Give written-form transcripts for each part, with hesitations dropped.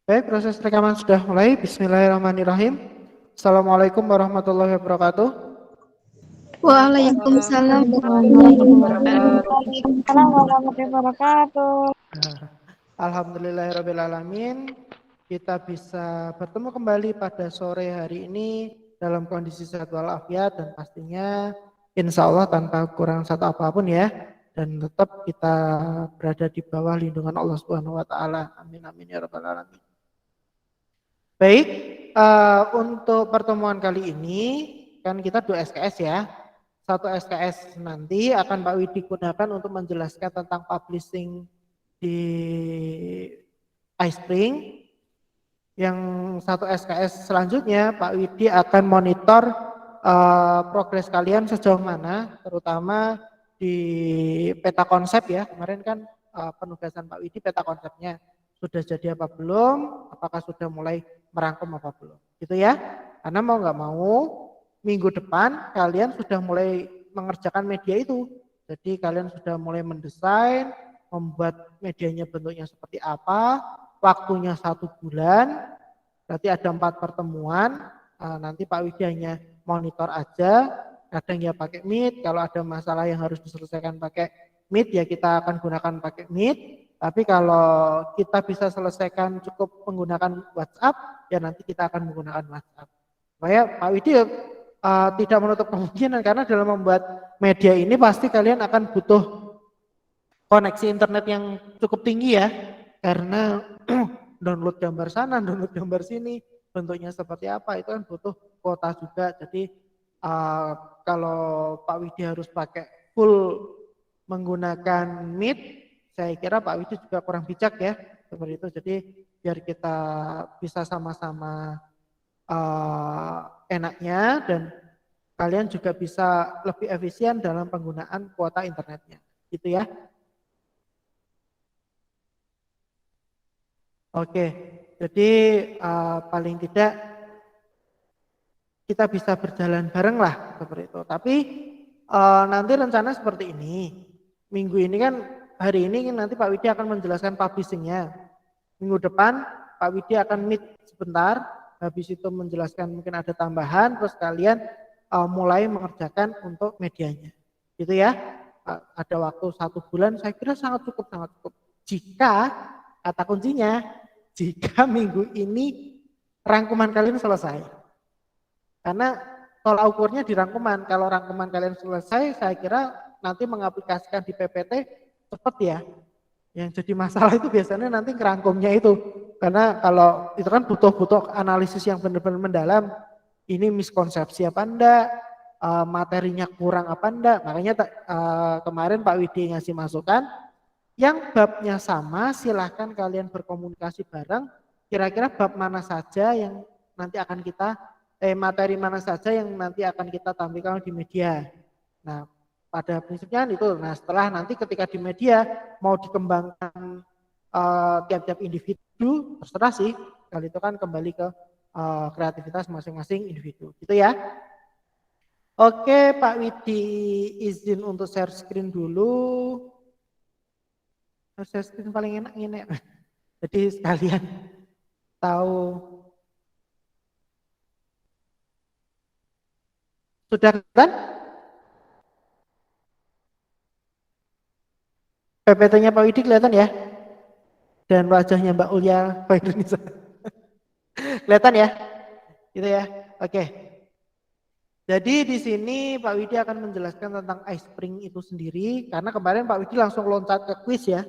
Baik, proses rekaman sudah mulai. Bismillahirrahmanirrahim. Assalamualaikum warahmatullahi wabarakatuh. Waalaikumsalam warahmatullahi wabarakatuh. Alhamdulillahirrahmanirrahim. Kita bisa bertemu kembali pada sore hari ini dalam kondisi sehat walafiat dan pastinya insya Allah tanpa kurang satu apapun ya. Dan tetap kita berada di bawah lindungan Allah Subhanahu wa taala. Amin amin ya rabbal alamin. Baik, untuk pertemuan kali ini kan kita 2 SKS ya. Satu SKS nanti akan Pak Widi gunakan untuk menjelaskan tentang publishing di iSpring. Yang satu SKS selanjutnya Pak Widi akan monitor progres kalian sejauh mana, terutama di peta konsep ya. Kemarin kan penugasan Pak Widi peta konsepnya sudah jadi apa belum, apakah sudah mulai merangkum apa belum, gitu ya. Karena mau nggak mau minggu depan kalian sudah mulai mengerjakan media itu. Jadi kalian sudah mulai mendesain, membuat medianya bentuknya seperti apa, waktunya 1 bulan, berarti ada 4 pertemuan. Nanti Pak Widi hanya monitor aja, kadang ya pakai Meet, kalau ada masalah yang harus diselesaikan pakai Meet ya kita akan gunakan pakai Meet. Tapi kalau kita bisa selesaikan cukup menggunakan WhatsApp, ya nanti kita akan menggunakan WhatsApp. Supaya Pak Widi tidak menutup kemungkinan, karena dalam membuat media ini pasti kalian akan butuh koneksi internet yang cukup tinggi ya. Karena download gambar sana, download gambar sini, bentuknya seperti apa, itu kan butuh kuota juga. Jadi kalau Pak Widi harus pakai full menggunakan Meet, saya kira Pak Widi juga kurang bijak ya, seperti itu. Jadi biar kita bisa sama-sama enaknya dan kalian juga bisa lebih efisien dalam penggunaan kuota internetnya, gitu ya. Oke, jadi paling tidak kita bisa berjalan bareng lah seperti itu. Tapi nanti rencana seperti ini. Minggu ini kan, hari ini nanti Pak Widi akan menjelaskan publishingnya. Minggu depan Pak Widi akan meet sebentar, habis itu menjelaskan mungkin ada tambahan, terus kalian mulai mengerjakan untuk medianya. Gitu ya. Ada waktu 1 bulan, saya kira sangat cukup. Jika, kata kuncinya, jika minggu ini rangkuman kalian selesai. Karena tolak ukurnya di rangkuman. Kalau rangkuman kalian selesai, saya kira nanti mengaplikasikan di PPT cepat ya. Yang jadi masalah itu biasanya nanti ngerangkumnya itu. Karena kalau itu kan butuh analisis yang benar-benar mendalam. Ini miskonsepsi apa enggak, materinya kurang apa enggak. Makanya kemarin Pak Widi ngasih masukan, yang babnya sama silahkan kalian berkomunikasi bareng. Kira-kira bab mana saja yang nanti akan kita materi mana saja yang nanti akan kita tampilkan di media. Nah, pada prinsipnya itu. Nah, setelah nanti ketika di media mau dikembangkan tiap-tiap individu, terserah sih. Kali itu kan kembali ke kreativitas masing-masing individu. Gitu ya. Oke, Pak Widi izin untuk share screen dulu. Share screen paling enak ini. Jadi sekalian tahu. Sudah kan? PPT-nya Pak Widi kelihatan ya? Dan wajahnya Mbak Ulya Pak Indonesia. Kelihatan ya? Gitu ya. Oke. Jadi di sini Pak Widi akan menjelaskan tentang iSpring itu sendiri, karena kemarin Pak Widi langsung loncat ke quiz ya.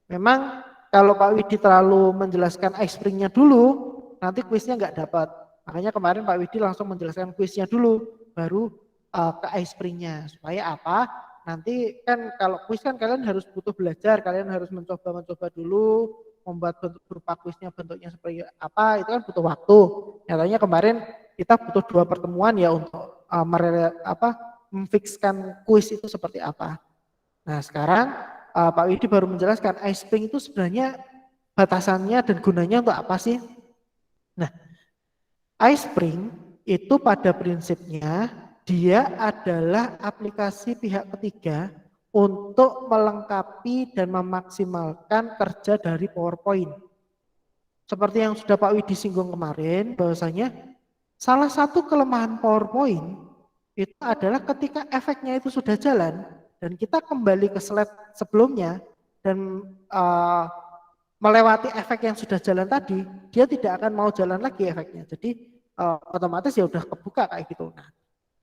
Memang kalau Pak Widi terlalu menjelaskan iSpring-nya dulu, nanti quiznya nggak dapat. Makanya kemarin Pak Widi langsung menjelaskan quiznya dulu, baru ke iSpring-nya. Supaya apa? Nanti kan kalau quiz kan kalian harus butuh belajar, kalian harus mencoba dulu, membuat bentuk berupa quiznya bentuknya seperti apa, itu kan butuh waktu. Nyatanya kemarin kita butuh 2 pertemuan ya untuk memfikskan quiz itu seperti apa. Nah sekarang Pak Widi baru menjelaskan iSpring itu sebenarnya batasannya dan gunanya untuk apa sih? Nah, iSpring itu pada prinsipnya dia adalah aplikasi pihak ketiga untuk melengkapi dan memaksimalkan kerja dari PowerPoint. seperti yang sudah Pak Widi singgung kemarin, bahwasanya salah satu kelemahan PowerPoint itu adalah ketika efeknya itu sudah jalan dan kita kembali ke slide sebelumnya dan melewati efek yang sudah jalan tadi, dia tidak akan mau jalan lagi efeknya. Jadi otomatis ya udah kebuka kayak gitu. Nah,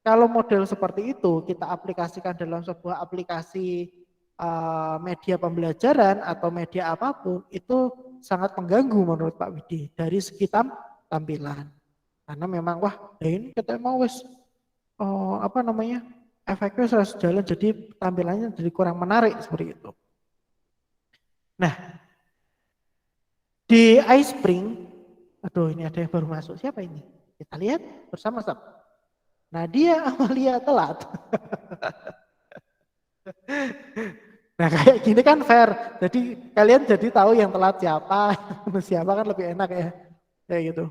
kalau model seperti itu kita aplikasikan dalam sebuah aplikasi media pembelajaran atau media apapun, itu sangat mengganggu menurut Pak Widi dari segi tampilan. Karena memang wah ini kita mau wes efeknya sudah jalan jadi tampilannya jadi kurang menarik seperti itu. Nah, di iSpring, aduh ini ada yang baru masuk, siapa ini? Kita lihat bersama-sama. Nadia Amalia telat. Nah kayak gini kan fair, jadi kalian jadi tahu yang telat siapa, siapa kan lebih enak ya, kayak gitu.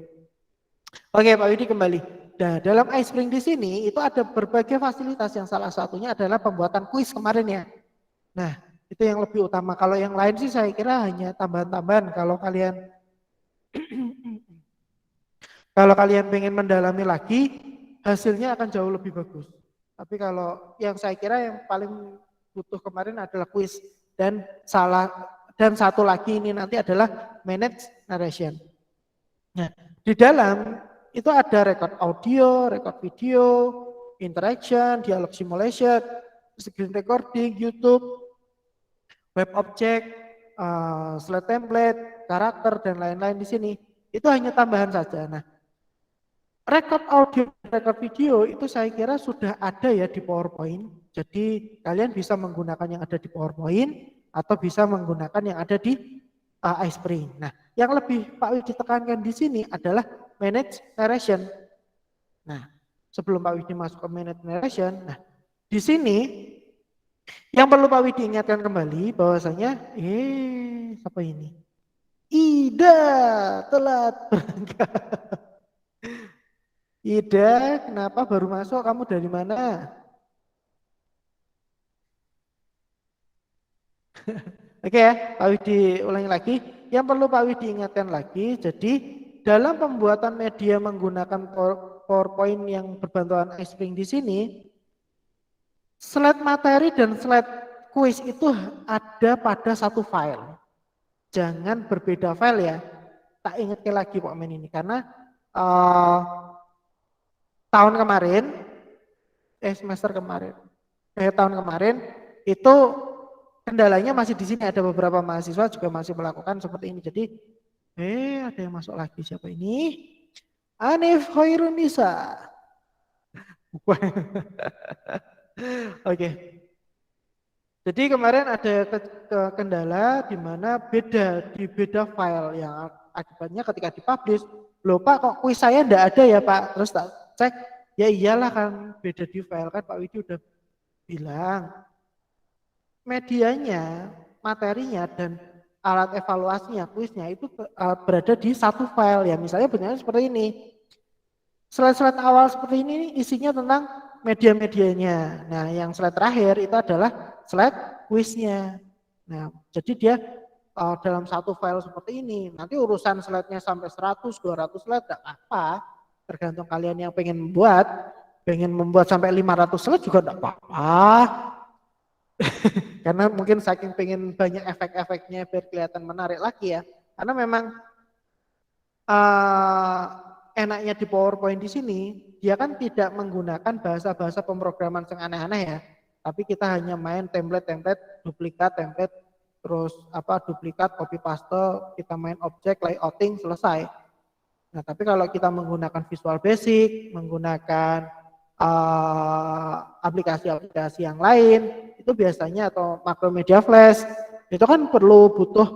Oke Pak Widi kembali. Nah dalam iSpring di sini itu ada berbagai fasilitas yang salah satunya adalah pembuatan kuis kemarin ya. Nah itu yang lebih utama. Kalau yang lain sih saya kira hanya tambahan-tambahan. Kalau kalian pengen mendalami lagi, hasilnya akan jauh lebih bagus. Tapi kalau yang saya kira yang paling butuh kemarin adalah kuis dan satu lagi ini nanti adalah manage narration. Nah, di dalam itu ada record audio, record video, interaction, dialog simulation, screen recording, YouTube, web object, slide template, karakter dan lain-lain di sini. Itu hanya tambahan saja. Nah, record audio, record video itu saya kira sudah ada ya di PowerPoint. Jadi kalian bisa menggunakan yang ada di PowerPoint atau bisa menggunakan yang ada di iSpring. Nah, yang lebih Pak Widi tekankan di sini adalah manage narration. Nah, sebelum Pak Widi masuk ke manage narration, nah di sini yang perlu Pak Widi ingatkan kembali bahwasanya, siapa ini? Ida telat berangkat. Ida, kenapa baru masuk? Kamu dari mana? Oke ya, Pak Widi ulangi lagi. Yang perlu Pak Widi ingatkan lagi, jadi dalam pembuatan media menggunakan PowerPoint yang berbantuan iSpring di sini, slide materi dan slide kuis itu ada pada satu file. Jangan berbeda file ya. Tak ingatkan lagi Pak Men ini, karena tahun kemarin, tahun kemarin itu kendalanya masih di sini, ada beberapa mahasiswa juga masih melakukan seperti ini. Jadi, ada yang masuk lagi, siapa ini? Anif Hoirunisa. Oke. Jadi kemarin ada kendala di mana di beda file yang akibatnya ketika dipublish, loh Pak kok kuis saya enggak ada ya Pak? Terus tak cek, ya iyalah kan beda di file kan Pak Widi udah bilang. Medianya, materinya dan alat evaluasinya, kuisnya itu berada di satu file ya. Misalnya bentuknya seperti ini. Slide-slide awal seperti ini isinya tentang media-medianya. Nah, yang slide terakhir itu adalah slide kuisnya. Nah, jadi dia dalam satu file seperti ini. Nanti urusan slide-nya sampai 100, 200 slide enggak apa-apa. Tergantung kalian yang pengen membuat sampai 500 slide juga enggak apa-apa. Karena mungkin saking pengen banyak efek-efeknya biar kelihatan menarik lagi ya. Karena memang enaknya di PowerPoint di sini, dia kan tidak menggunakan bahasa-bahasa pemrograman yang aneh-aneh ya. Tapi kita hanya main template, duplikat, template, terus duplikat, copy paste, kita main objek, layouting, selesai. Nah, tapi kalau kita menggunakan Visual Basic, menggunakan aplikasi-aplikasi yang lain, itu biasanya atau Macromedia Flash, itu kan butuh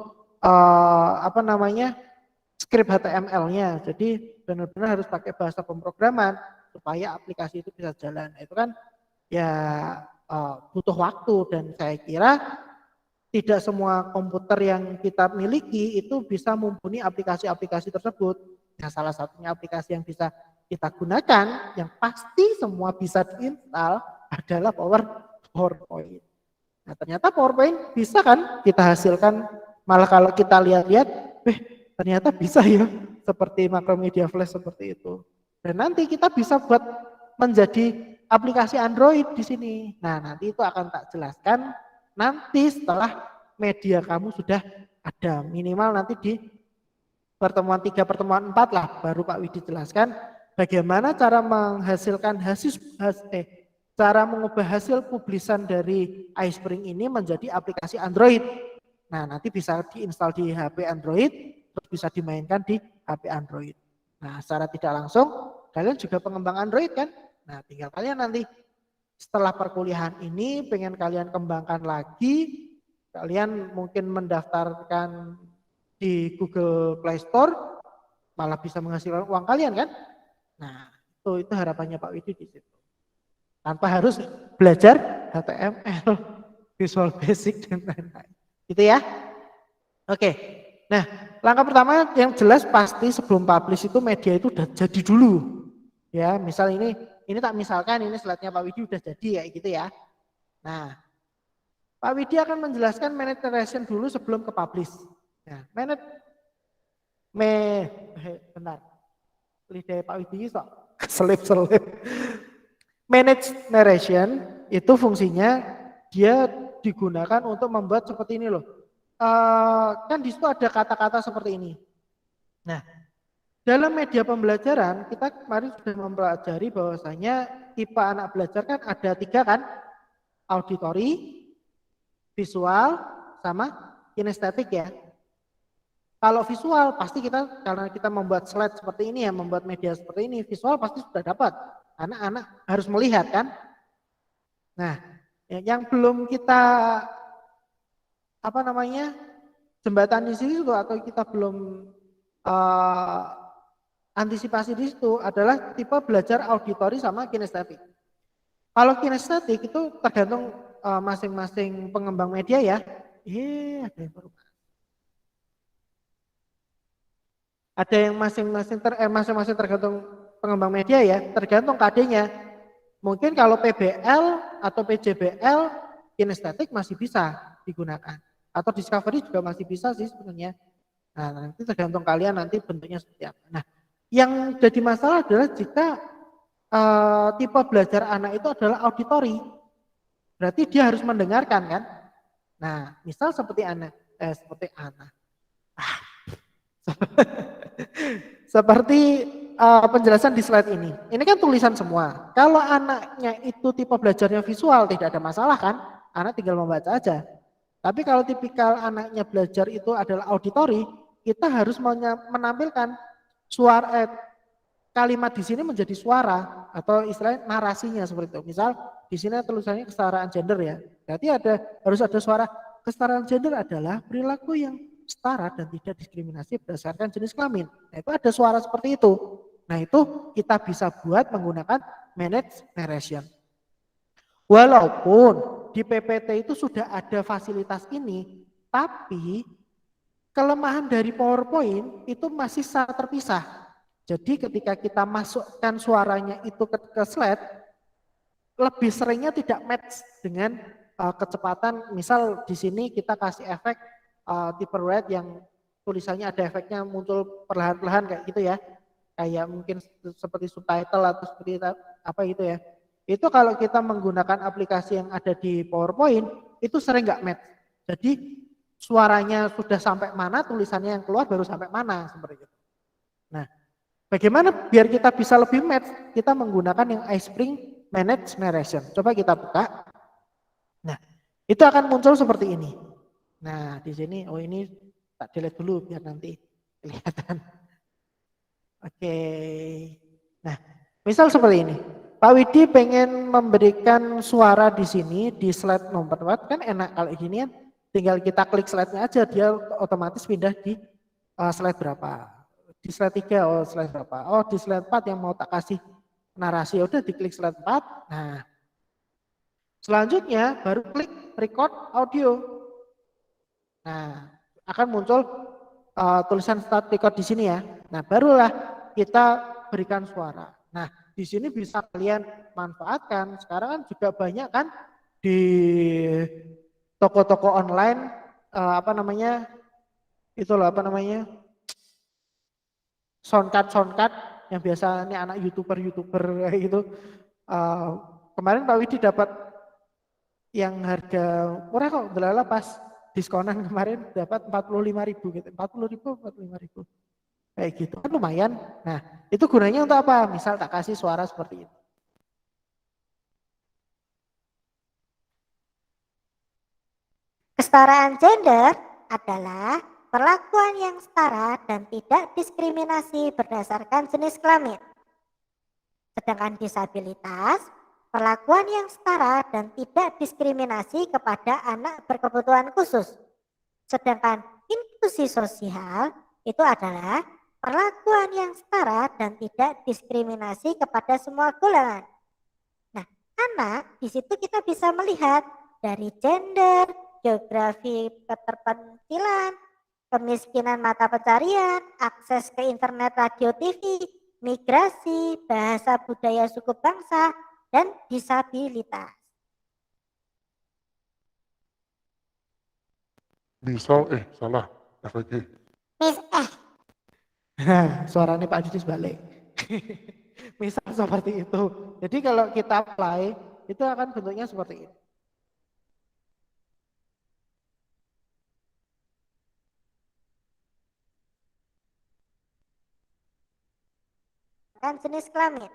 script HTML-nya. Jadi benar-benar harus pakai bahasa pemrograman supaya aplikasi itu bisa jalan. Itu kan ya butuh waktu dan saya kira tidak semua komputer yang kita miliki itu bisa mumpuni aplikasi-aplikasi tersebut. Nah, salah satunya aplikasi yang bisa kita gunakan, yang pasti semua bisa diinstal adalah PowerPoint. Nah, ternyata PowerPoint bisa kan kita hasilkan, malah kalau kita lihat-lihat, ternyata bisa ya seperti Macromedia Flash seperti itu. Dan nanti kita bisa buat menjadi aplikasi Android di sini. Nah, nanti itu akan tak jelaskan nanti setelah media kamu sudah ada, minimal nanti di pertemuan 3, pertemuan 4 lah baru Pak Widi jelaskan bagaimana cara menghasilkan cara mengubah hasil publisan dari iSpring ini menjadi aplikasi Android. Nah, nanti bisa diinstal di HP Android, terus bisa dimainkan di HP Android. Nah, secara tidak langsung, kalian juga pengembang Android kan? Nah, tinggal kalian nanti setelah perkuliahan ini pengen kalian kembangkan lagi, kalian mungkin mendaftarkan di Google Play Store, malah bisa menghasilkan uang kalian kan? Nah, itu harapannya Pak Widi di situ. Tanpa harus belajar HTML, Visual Basic dan lain-lain. Gitu ya. Oke. Nah, langkah pertama yang jelas pasti sebelum publish itu media itu udah jadi dulu. Ya, misal ini tak misalkan ini slide-nya Pak Widi udah jadi kayak gitu ya. Nah, Pak Widi akan menjelaskan manage narration dulu sebelum ke publish. Nah, benar. Lidah Pak Widi sok selip-selip. Manage narration itu fungsinya dia digunakan untuk membuat seperti ini loh. Kan di situ ada kata-kata seperti ini. Nah, dalam media pembelajaran kita kemarin sudah mempelajari bahwasanya tipe anak belajar kan ada 3 kan, auditory, visual, sama kinestetik ya. Kalau visual pasti kita karena kita membuat slide seperti ini ya, membuat media seperti ini, visual pasti sudah dapat. Anak-anak harus melihat kan. Nah, yang belum kita jembatan di situ atau kita belum antisipasi di situ adalah tipe belajar auditori sama kinestetik. Kalau kinestetik itu tergantung masing-masing pengembang media ya. Ada yang baru. Ada yang masing-masing tergantung pengembang media ya, tergantung KD-nya. Mungkin kalau PBL atau PJBL kinestetik masih bisa digunakan. Atau discovery juga masih bisa sih sebenarnya. Nah, nanti tergantung kalian nanti bentuknya seperti apa. Nah, yang jadi masalah adalah jika tipe belajar anak itu adalah auditori. Berarti dia harus mendengarkan kan? Nah, misal seperti anak. Seperti penjelasan di slide ini. Ini kan tulisan semua. Kalau anaknya itu tipe belajarnya visual tidak ada masalah kan? Anak tinggal membaca aja. Tapi kalau tipikal anaknya belajar itu adalah auditori, kita harus menampilkan suara kalimat di sini menjadi suara atau istilahnya narasinya seperti itu. Misal di sini tulisannya kesetaraan gender ya. Berarti harus ada suara kesetaraan gender adalah perilaku yang setara dan tidak diskriminasi berdasarkan jenis kelamin. Nah, itu ada suara seperti itu. Nah, itu kita bisa buat menggunakan manage narration. Walaupun di PPT itu sudah ada fasilitas ini, tapi kelemahan dari PowerPoint itu masih sangat terpisah. Jadi ketika kita masukkan suaranya itu ke slide, lebih seringnya tidak match dengan kecepatan. Misal di sini kita kasih efek tipe red yang tulisannya ada efeknya muncul perlahan-lahan kayak gitu ya. Kayak mungkin seperti subtitle atau seperti apa gitu ya. Itu kalau kita menggunakan aplikasi yang ada di PowerPoint, itu sering nggak match. Jadi suaranya sudah sampai mana, tulisannya yang keluar baru sampai mana, seperti itu. Nah, bagaimana biar kita bisa lebih match? Kita menggunakan yang iSpring Manage Narration. Coba kita buka. Nah, itu akan muncul seperti ini. Nah, di sini, ini tak delete dulu biar nanti kelihatan. Oke. Nah, misal seperti ini. Pak Widi pengen memberikan suara di sini di slide nomor 4 kan enak kalau gini kan. Tinggal kita klik slide-nya aja, dia otomatis pindah di slide berapa. Di slide 3, slide berapa. Di slide 4 yang mau tak kasih narasi, udah diklik slide 4. Nah, selanjutnya baru klik record audio. Nah, akan muncul tulisan start record di sini ya. Nah, barulah kita berikan suara. Nah, di sini bisa kalian manfaatkan. Sekarang kan juga banyak kan di toko-toko online soundcard yang biasanya anak youtuber kayak gitu. Kemarin Pak Widi dapat yang harga murah kok, delala pas diskonan kemarin dapat 45.000 gitu, 40.000, 45.000 kayak gitu kan lumayan. Nah itu gunanya untuk apa? Misal tak kasih suara seperti itu. Kesetaraan gender adalah perlakuan yang setara dan tidak diskriminasi berdasarkan jenis kelamin. Sedangkan disabilitas, perlakuan yang setara dan tidak diskriminasi kepada anak berkebutuhan khusus. Sedangkan inklusi sosial itu adalah perlakuan yang setara dan tidak diskriminasi kepada semua golongan. Nah, anak di situ kita bisa melihat dari gender, geografi keterpencilan, kemiskinan mata pencarian, akses ke internet, radio, TV, migrasi, bahasa budaya suku bangsa, dan disabilitas. Misal, salah, FG. Suaranya Pak Didis balik. Misal seperti itu. Jadi kalau kita apply, itu akan bentuknya seperti itu. Dan jenis kelamin.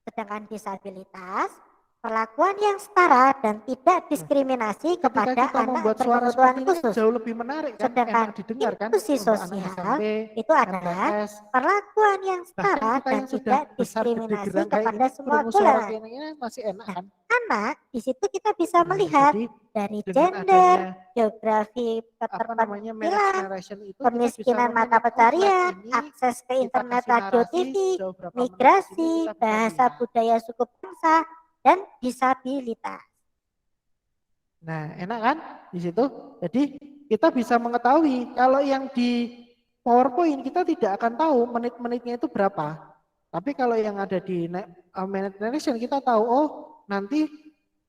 Sedangkan disabilitas, perlakuan yang setara dan tidak diskriminasi kepada anak berkebutuhan khusus. Jauh lebih menarik kan, sedangkan enak didengar kan, inklusi sosial itu adalah perlakuan yang setara dan tidak diskriminasi kepada semua golongan. Masih enak kan? Anak di situ kita bisa melihat dari gender, geografi keterpencilan, kemiskinan mata pencarian, akses ke internet, radio, TV, migrasi, bahasa budaya suku bangsa, dan disabilitas. Nah, enak kan di situ? Jadi kita bisa mengetahui kalau yang di PowerPoint kita tidak akan tahu menit-menitnya itu berapa. Tapi kalau yang ada di minute narration kita tahu, oh nanti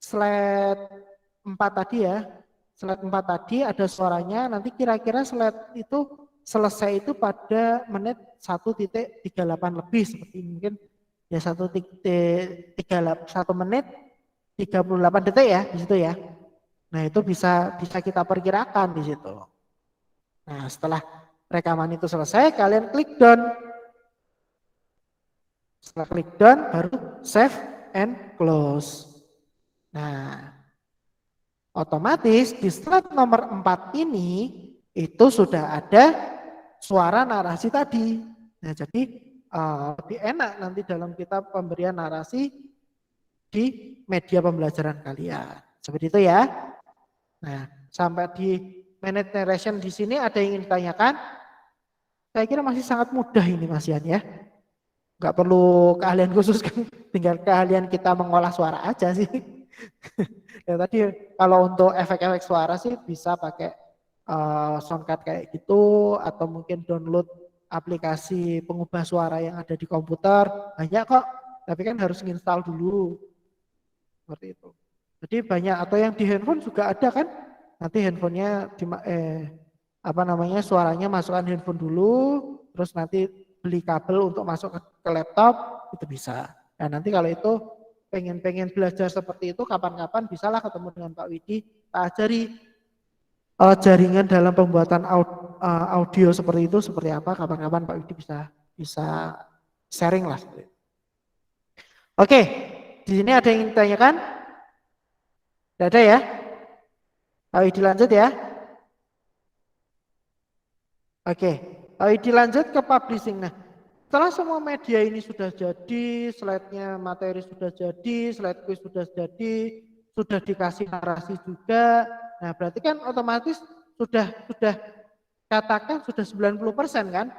slide 4 tadi ya, slide 4 tadi ada suaranya, nanti kira-kira slide itu selesai itu pada menit 1.38 lebih seperti mungkin ya 1 menit 38 detik ya di situ ya. Nah itu bisa kita perkirakan di situ. Nah setelah rekaman itu selesai kalian klik done. Setelah klik done baru save and close. Nah otomatis di slide nomor 4 ini itu sudah ada suara narasi tadi. Nah jadi lebih enak nanti dalam kita pemberian narasi di media pembelajaran kalian. Seperti itu ya. Nah, sampai di minute narration di sini ada yang ingin ditanyakan? Saya kira masih sangat mudah ini Mas Yan ya. Enggak perlu keahlian khusus kan, tinggal keahlian kita mengolah suara aja sih. Ya tadi kalau untuk efek-efek suara sih bisa pakai soundcard kayak gitu atau mungkin download aplikasi pengubah suara yang ada di komputer, banyak kok. Tapi kan harus install dulu. Seperti itu. Jadi banyak atau yang di handphone juga ada kan? Nanti handphonenya suaranya masukkan handphone dulu, terus nanti beli kabel untuk masuk ke laptop itu bisa. Nah nanti kalau itu pengen belajar seperti itu kapan-kapan bisalah ketemu dengan Pak Widi, Pak ajari jaringan dalam pembuatan audio seperti itu seperti apa, kapan-kapan Pak Widi bisa sharing lah. Oke, di sini ada yang ingin ditanyakan? Tidak ada ya? Pak Widi lanjut ya. Oke, Pak Widi lanjut ke publishing. Nah, setelah semua media ini sudah jadi, slide-nya materi sudah jadi, slide quiz sudah jadi, sudah dikasih narasi juga. Nah, berarti kan otomatis sudah katakan sudah 90% kan?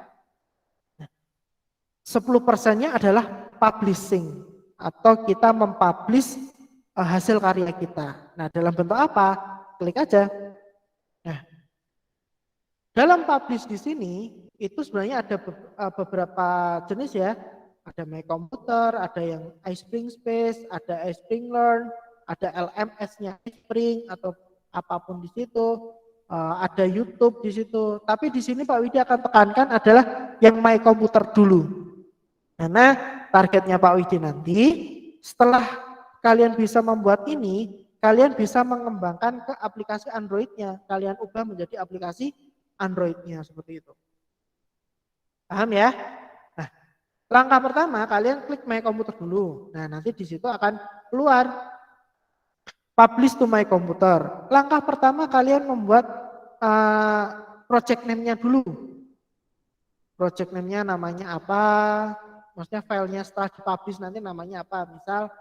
Nah, 10%-nya adalah publishing atau kita mempublish hasil karya kita. Nah, dalam bentuk apa? Klik aja. Nah, dalam publish di sini itu sebenarnya ada beberapa jenis ya. Ada My Computer, ada yang iSpring Space, ada iSpring Learn, ada LMS-nya iSpring atau apapun di situ. Ada YouTube di situ. Tapi di sini Pak Widi akan tekankan adalah yang My Computer dulu. Karena targetnya Pak Widi nanti setelah kalian bisa membuat ini, kalian bisa mengembangkan ke aplikasi Android-nya. Kalian ubah menjadi aplikasi Android-nya seperti itu. Paham ya? Nah, langkah pertama kalian klik My Computer dulu. Nah, nanti di situ akan keluar publish to My Computer. Langkah pertama kalian membuat project name-nya dulu. Project name-nya namanya apa? Maksudnya filenya setelah dipublish nanti namanya apa? Misal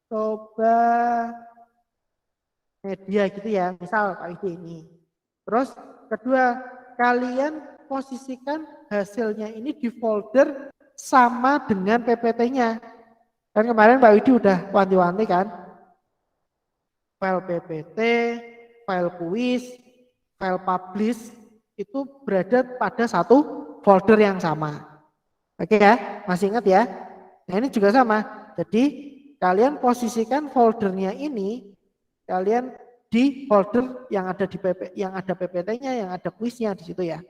coba media gitu ya. Misal Pak Widi ini. Terus kedua, kalian posisikan hasilnya ini di folder sama dengan PPT-nya. Kan kemarin Pak Widi udah wanti-wanti kan? File PPT, file kuis, file publish itu berada pada satu folder yang sama. Oke ya, masih ingat ya? Nah ini juga sama. Jadi kalian posisikan foldernya ini, kalian di folder yang ada di yang ada PPT-nya, yang ada kuisnya di situ ya.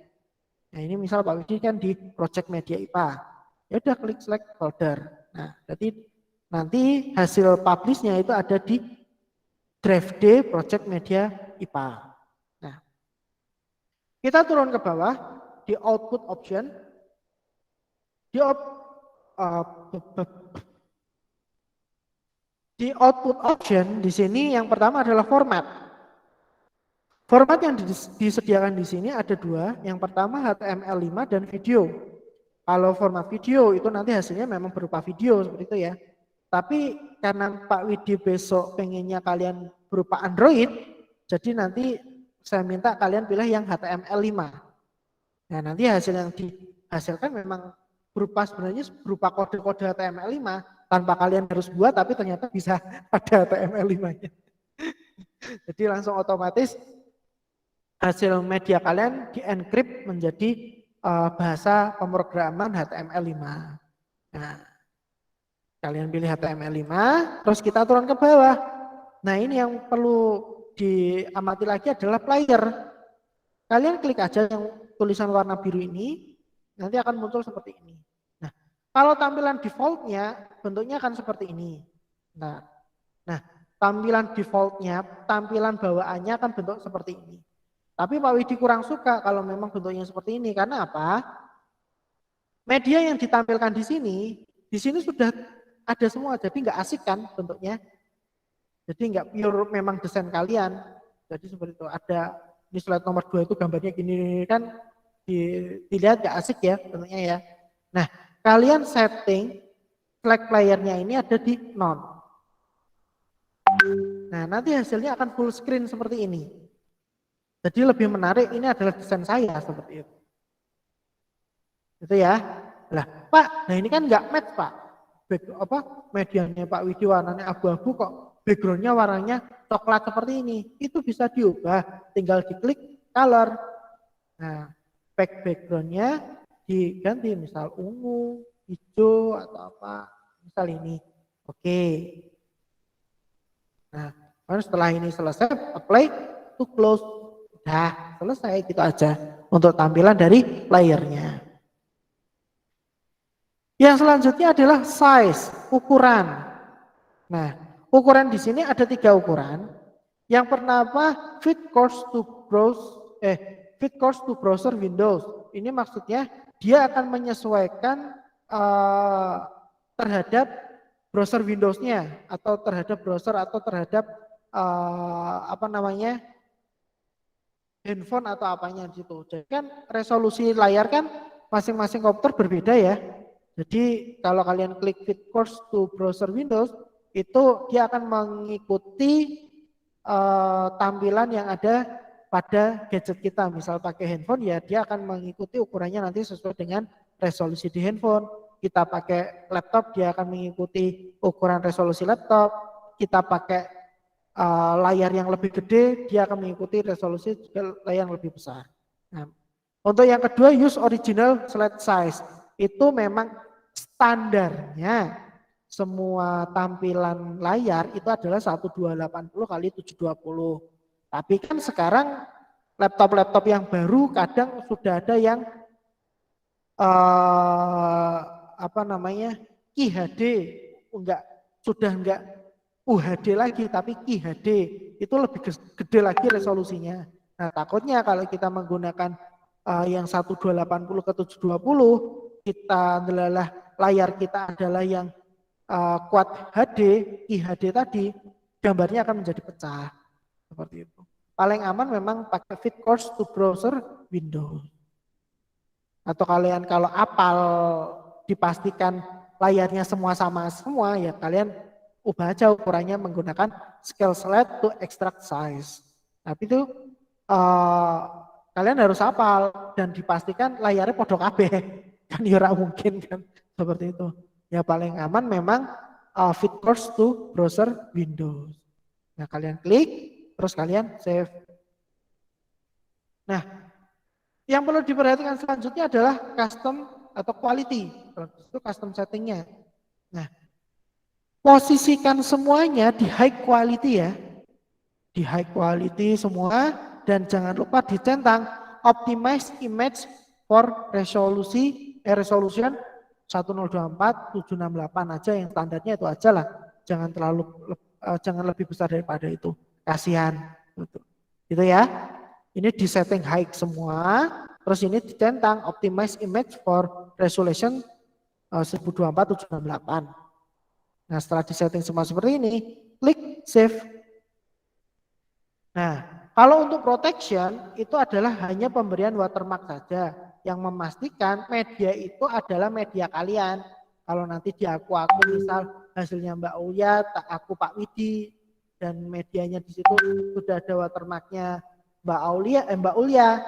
Nah ini misal Pak Widi kan di Project Media IPA. Ya udah klik select folder. Nah, jadi nanti hasil publish-nya itu ada di Drive D Project Media IPA. Nah, kita turun ke bawah di output option. Di output option di sini yang pertama adalah format. Format yang disediakan di sini ada dua. Yang pertama HTML5 dan video. Kalau format video itu nanti hasilnya memang berupa video seperti itu ya. Tapi karena Pak Widi besok pengennya kalian berupa Android, jadi nanti saya minta kalian pilih yang HTML5. Nah nanti hasil yang dihasilkan memang sebenarnya berupa kode-kode HTML5 tanpa kalian harus buat, tapi ternyata bisa ada HTML5-nya. Jadi langsung otomatis hasil media kalian di-encrypt menjadi bahasa pemrograman HTML5. Nah, kalian pilih HTML5, terus kita turun ke bawah. Nah ini yang perlu diamati lagi adalah player. Kalian klik aja yang tulisan warna biru ini, nanti akan muncul seperti ini. Nah, kalau tampilan defaultnya bentuknya akan seperti ini. Nah, tampilan defaultnya, tampilan bawaannya akan bentuk seperti ini. Tapi Pak Widi kurang suka kalau memang bentuknya seperti ini. Karena apa? Media yang ditampilkan di sini sudah ada semua, jadi nggak asik kan bentuknya. Jadi nggak pure memang desain kalian. Jadi seperti itu. Ada di slide nomor 2 itu gambarnya gini kan, dilihat nggak asik ya bentuknya ya. Nah, kalian setting flag playernya ini ada di none. Nah, nanti hasilnya akan full screen seperti ini. Jadi lebih menarik, ini adalah desain saya seperti itu. Itu ya. Lah, Pak, nah ini kan nggak match Pak. Medianya Pak Widi warnanya abu-abu kok backgroundnya warnanya coklat seperti ini. Itu bisa diubah, tinggal diklik color. Nah, backgroundnya diganti misal ungu, hijau atau apa, misal ini. Oke. Nah, setelah ini selesai, apply to close. Nah, selesai gitu aja untuk tampilan dari layernya. Yang selanjutnya adalah size, ukuran. Nah, ukuran di sini ada 3 ukuran. Yang pertama fit course to browser Windows. Ini maksudnya dia akan menyesuaikan terhadap browser Windows-nya atau terhadap browser atau terhadap handphone atau apanya di situ. Jadi kan resolusi layar kan masing-masing komputer berbeda ya. Jadi kalau kalian klik fit course to browser Windows, itu dia akan mengikuti tampilan yang ada pada gadget kita. Misal pakai handphone ya dia akan mengikuti ukurannya nanti sesuai dengan resolusi di handphone. Kita pakai laptop dia akan mengikuti ukuran resolusi laptop. Kita pakai layar yang lebih gede, dia akan mengikuti resolusi layar yang lebih besar. Nah, untuk yang kedua, use original slide size. Itu memang standarnya semua tampilan layar itu adalah 1280 kali 720. Tapi kan sekarang laptop-laptop yang baru kadang sudah ada yang apa namanya QHD, sudah enggak UHD lagi tapi QHD, itu lebih gede lagi resolusinya. Nah takutnya kalau kita menggunakan yang 1280 ke 720, kita adalah layar kita adalah yang Quad HD, IHD tadi, gambarnya akan menjadi pecah seperti itu. Paling aman memang pakai fit course to browser Windows. Atau kalian kalau apal dipastikan layarnya semua sama semua, ya kalian ubah aja ukurannya menggunakan scale slide to extract size. Tapi itu kalian harus hafal dan dipastikan layarnya podo kabeh. Kan ya mungkin kan seperti itu. Ya paling aman memang fit course to browser Windows. Nah kalian klik, terus kalian save. Nah yang perlu diperhatikan selanjutnya adalah custom atau quality. Itu custom settingnya. Nah posisikan semuanya di high quality ya. Di high quality semua dan jangan lupa dicentang optimize image for resolution 1024 768 aja, yang standarnya itu aja lah. Jangan jangan lebih besar daripada itu. Kasihan. Gitu ya. Ini di setting high semua. Terus ini dicentang optimize image for resolution 1024 768. Nah, setelah disetting semua seperti ini, klik save. Nah, kalau untuk protection itu adalah hanya pemberian watermark saja yang memastikan media itu adalah media kalian. Kalau nanti di aku misal hasilnya Mbak Uya, aku Pak Widi, dan medianya di situ sudah ada watermarknya Mbak Ulia,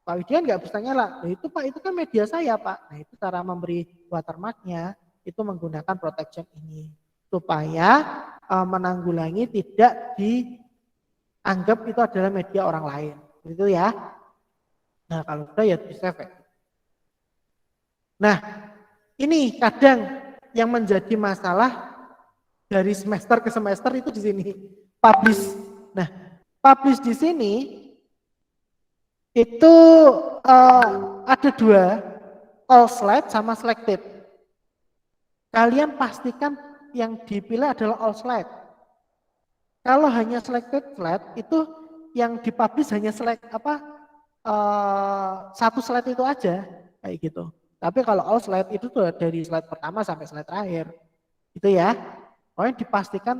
Pak Widi kan nggak bisa nyala. Nah, itu Pak, itu kan media saya Pak. Nah itu cara memberi watermarknya itu menggunakan protection ini supaya menanggulangi tidak dianggap itu adalah media orang lain. Itu ya. Nah kalau sudah ya di save. Nah ini kadang yang menjadi masalah dari semester ke semester itu di sini publish. Nah publish di sini itu ada dua, all slide sama selected. Kalian pastikan yang dipilih adalah all slide. Kalau hanya selected slide itu yang dipublish hanya satu slide itu aja kayak gitu. Tapi kalau all slide itu tuh dari slide pertama sampai slide terakhir. Itu ya. Pokoknya dipastikan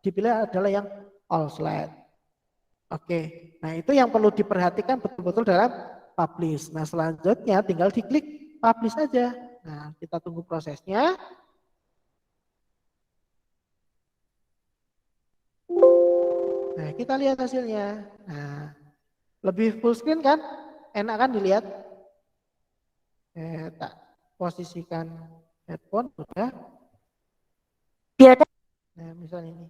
dipilih adalah yang all slide. Oke, nah itu yang perlu diperhatikan betul-betul dalam publish. Nah selanjutnya tinggal diklik publish saja. Nah kita tunggu prosesnya. Nah kita lihat hasilnya. Nah lebih full screen kan? Enak kan dilihat? Tak posisikan headphone udah. Nah misalnya ini.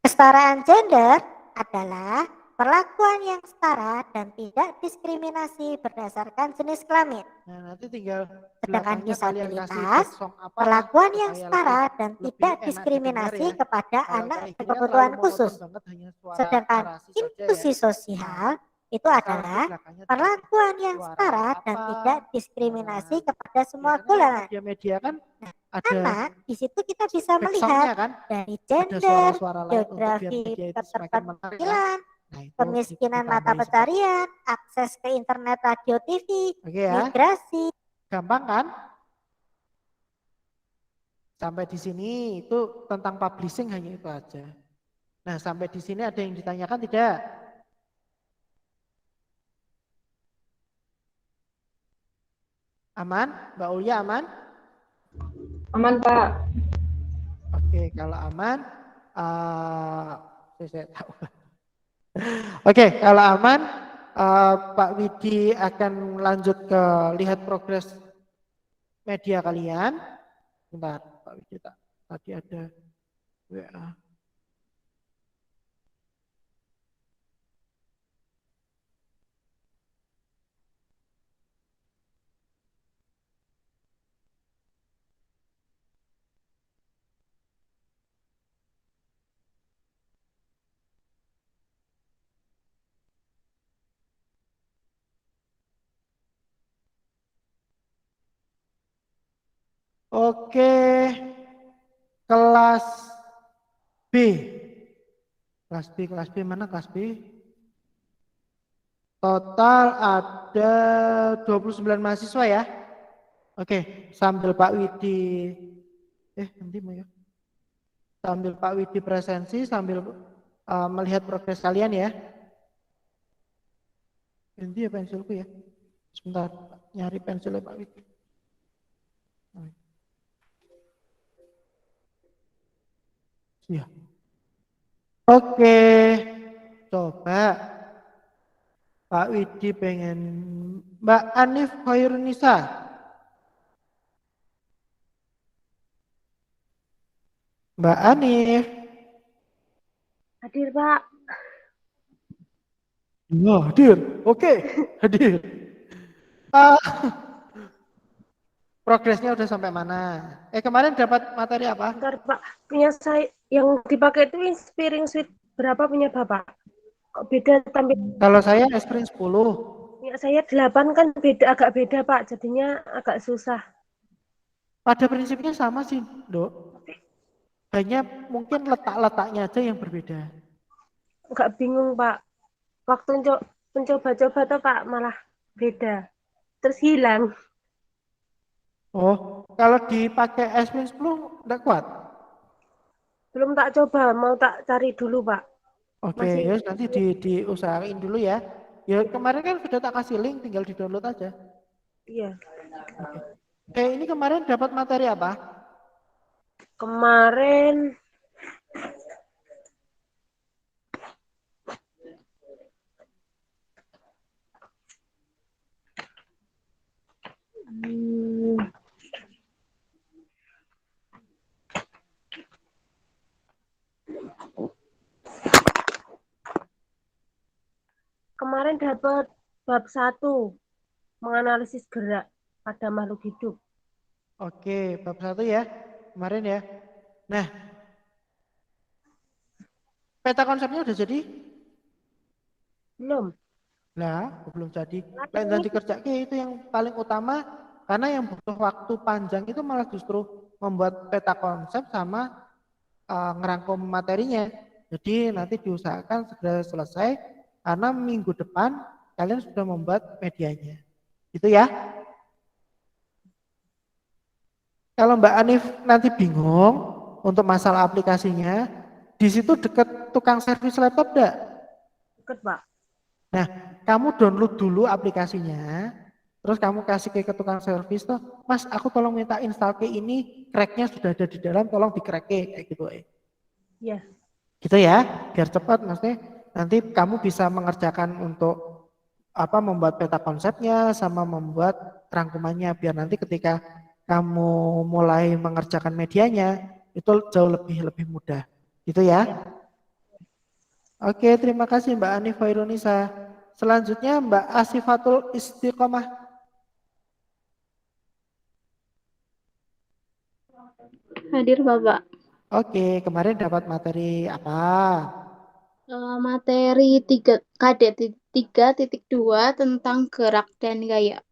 Kesetaraan gender adalah perlakuan yang setara dan tidak diskriminasi berdasarkan jenis kelamin. Nah nanti tinggal Sedangkan belakangnya kalian kasih disabilitas, backsong apa perlakuan yang supaya setara dan lebih tidak enak diskriminasi didengar ya. kepada Kalau anak kayak gini kan berkebutuhan terlalu khusus. monoton banget, hanya suara Sedangkan narasi saja ya. inklusi sosial itu Sekarang di adalah belakangnya perlakuan yang suara setara dan apa, tidak diskriminasi suara kepada semua biasanya kalau golongan. media-media kan Nah, ada karena di situ kita bisa melihat backsoundnya kan, dari ada gender, suara-suara lain untuk biar geografi media itu semakin menarik kan. keterpilihan, Nah itu kemiskinan mata ditambahin seperti pencarian, akses ke internet, radio, TV, oke ya, migrasi. gampang kan? Sampai di sini itu tentang publishing hanya itu aja. Nah sampai di sini ada yang ditanyakan tidak? Aman? Mbak Ulia aman? Aman, Pak. Oke, kalau aman, saya tahu. Oke, kalau aman, Pak Widi akan lanjut ke lihat progres media kalian. Bentar, Pak Widi tadi ada WA. Oke, kelas B. Kelas B mana kelas B? Total ada 29 mahasiswa ya. Oke, sambil Pak Widi nanti mau ya. Sambil Pak Widi presensi sambil melihat progres kalian ya. Ini ya pensilku ya. Sebentar, nyari pensilnya Pak Widi. Ya. Oke, coba Pak Widi pengen Mbak Anif Khairunisa. Mbak Anif. Hadir, Pak. Ya, hadir. Oke, hadir. Ah, progresnya udah sampai mana? Kemarin dapat materi apa? Bentar, Pak. Punya saya yang dipakai itu Inspiring Suite berapa punya Bapak? Kok beda tampil? Kalau saya Esprit 10. Punya saya 8 kan beda, agak beda, Pak. Jadinya agak susah. Pada prinsipnya sama sih, Dok. Hanya mungkin letak-letaknya aja yang berbeda. Agak bingung, Pak. Waktu mencoba-coba tuh, Pak, malah beda. Terus hilang. Oh, kalau dipakai Esprit 10 enggak kuat? Belum tak coba, mau tak cari dulu, Pak. Oke, Masih. ya nanti diusahain dulu ya. Ya kemarin kan sudah tak kasih link, tinggal di-download aja. Iya. Oke. Ini kemarin dapat materi apa? Kemarin dapat bab 1, menganalisis gerak pada makhluk hidup. Oke, bab 1 ya, kemarin ya. Nah, peta konsepnya udah jadi? Belum. Nah, belum jadi. Lain dan dikerjakan itu yang paling utama, karena yang butuh waktu panjang itu malah justru membuat peta konsep sama ngerangkum materinya. Jadi nanti diusahakan segera selesai, karena minggu depan kalian sudah membuat medianya. Gitu ya. Kalau Mbak Anif nanti bingung untuk masalah aplikasinya, di situ dekat tukang servis laptop enggak? Dekat, Pak. Nah, kamu download dulu aplikasinya, terus kamu kasih ke tukang servis tuh, Mas, aku tolong minta install ke ini, cracknya sudah ada di dalam, tolong di crack kayak gitu. Iya. Gitu ya, biar cepat, maksudnya nanti kamu bisa mengerjakan untuk membuat peta konsepnya sama membuat rangkumannya, biar nanti ketika kamu mulai mengerjakan medianya itu jauh lebih mudah. Gitu ya. Oke, terima kasih Mbak Anif Khairunisa. Selanjutnya Mbak Asifatul Istiqomah. Hadir Bapak. Oke, kemarin dapat materi apa? Materi KD 3.2 tentang gerak dan gaya.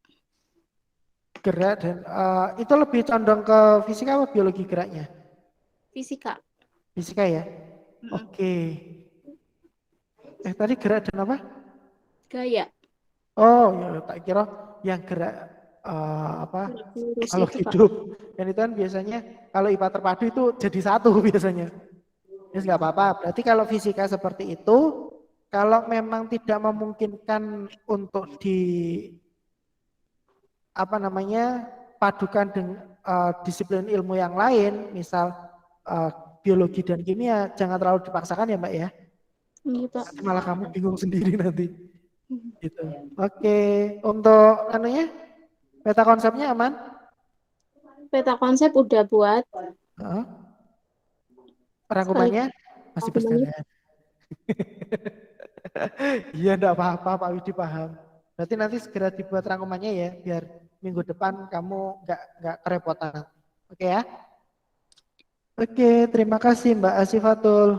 Gerak dan itu lebih condong ke fisika atau biologi geraknya? Fisika. Fisika ya? Oke. Tadi gerak dan apa? Gaya. Oh, ya tak kira yang gerak Lurus kalau itu, Pak. hidup. Yang itu kan biasanya kalau IPA terpadu itu jadi satu biasanya. Ya nggak apa-apa. Berarti kalau fisika seperti itu, kalau memang tidak memungkinkan untuk padukan dengan disiplin ilmu yang lain, misal biologi dan kimia, jangan terlalu dipaksakan ya Mbak ya. Iya, Pak. Nanti malah kamu bingung sendiri nanti. Gitu. Oke, untuk peta konsepnya aman? Peta konsep udah buat. Rangkumannya masih berjalan. Iya, enggak apa-apa, Pak Widi paham. Berarti nanti segera dibuat rangkumannya ya, biar minggu depan kamu nggak kerepotan. Oke ya? Oke, terima kasih Mbak Asifatul.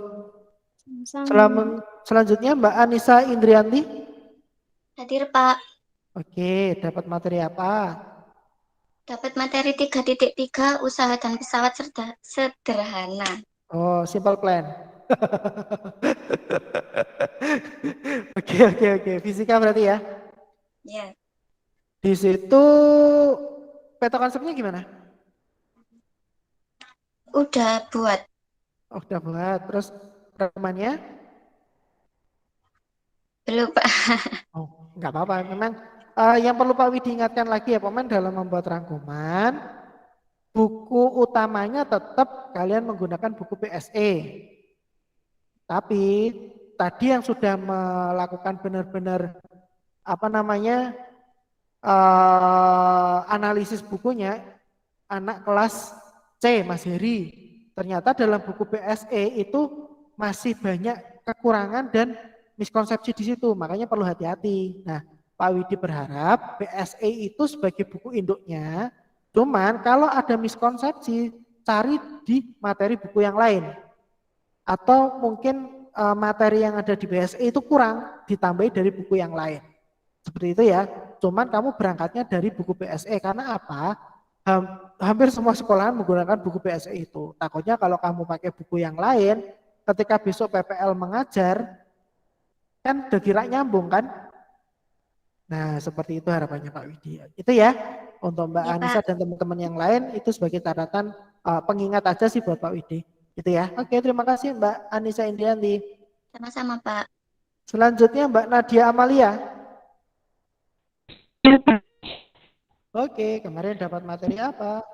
Selanjutnya Mbak Anissa Indrianti. Hadir Pak. Oke, dapat materi apa? Dapat materi 3.3 usaha dan pesawat sederhana. Oh, simple plan. Oke, oke, oke. Fisika berarti ya. Ya, Di situ peta konsepnya gimana? udah buat. Oh, udah buat. Terus rekamannya? Belum, Pak. Oh, nggak apa-apa. Memang yang perlu Pak Widi ingatkan lagi ya, Paman, dalam membuat rangkuman, buku utamanya tetap kalian menggunakan buku PSE. Tapi tadi yang sudah melakukan benar-benar apa namanya analisis bukunya anak kelas C, Mas Heri. Ternyata dalam buku PSE itu masih banyak kekurangan dan miskonsepsi di situ, makanya perlu hati-hati. Nah, Pak Widi berharap PSE itu sebagai buku induknya, cuman kalau ada miskonsepsi, cari di materi buku yang lain. Atau mungkin materi yang ada di PSE itu kurang, ditambahi dari buku yang lain. Seperti itu ya, cuman kamu berangkatnya dari buku PSE, karena apa? Hampir semua sekolahan menggunakan buku PSE itu. Takutnya kalau kamu pakai buku yang lain, ketika besok PPL mengajar, kan udah kira nyambung kan? Nah, seperti itu harapannya Pak Widi. Itu ya, untuk Mbak Ya, Anissa Pak. dan teman-teman yang lain, itu sebagai catatan pengingat aja sih buat Pak Widi. Gitu ya. Oke, terima kasih Mbak Anissa Indianti. Sama-sama, Pak. Selanjutnya Mbak Nadia Amalia. Oke, kemarin dapat materi apa?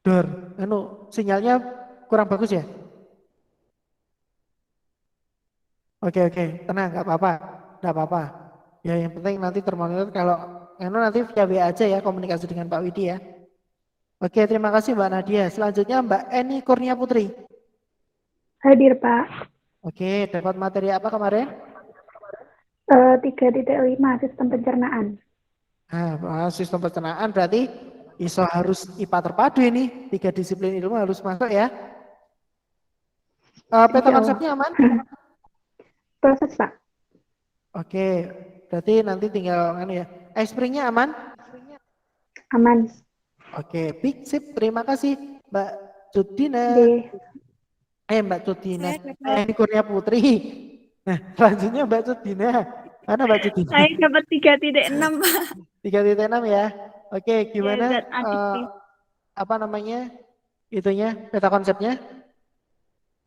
Dor, sinyalnya kurang bagus ya? Oke, oke, tenang, nggak apa-apa, nggak apa-apa. Ya, yang penting nanti termonitor kalau nanti via WA aja ya komunikasi dengan Pak Widi ya. Oke, terima kasih Mbak Nadia. Selanjutnya Mbak Eni Kurnia Putri. Hadir, Pak. Oke, dapat materi apa kemarin? 3.5 sistem pencernaan. Nah, sistem pencernaan berarti ISO harus IPA terpadu ini. 3 disiplin ilmu harus masuk ya. Peta Insya konsepnya aman? Proses, Pak. Oke, berarti nanti tinggal ya. Spring-nya aman? Aman. Oke, big sip. Terima kasih Mbak Judina. D. Mbak Judina. Ini Kurnia Putri. Nah, selanjutnya Mbak Judina. Mana Mbak Judina? Saya dapat 3.6, Pak. 3.6 ya. Oke, gimana Ya, dan apa namanya? Itunya, peta konsepnya?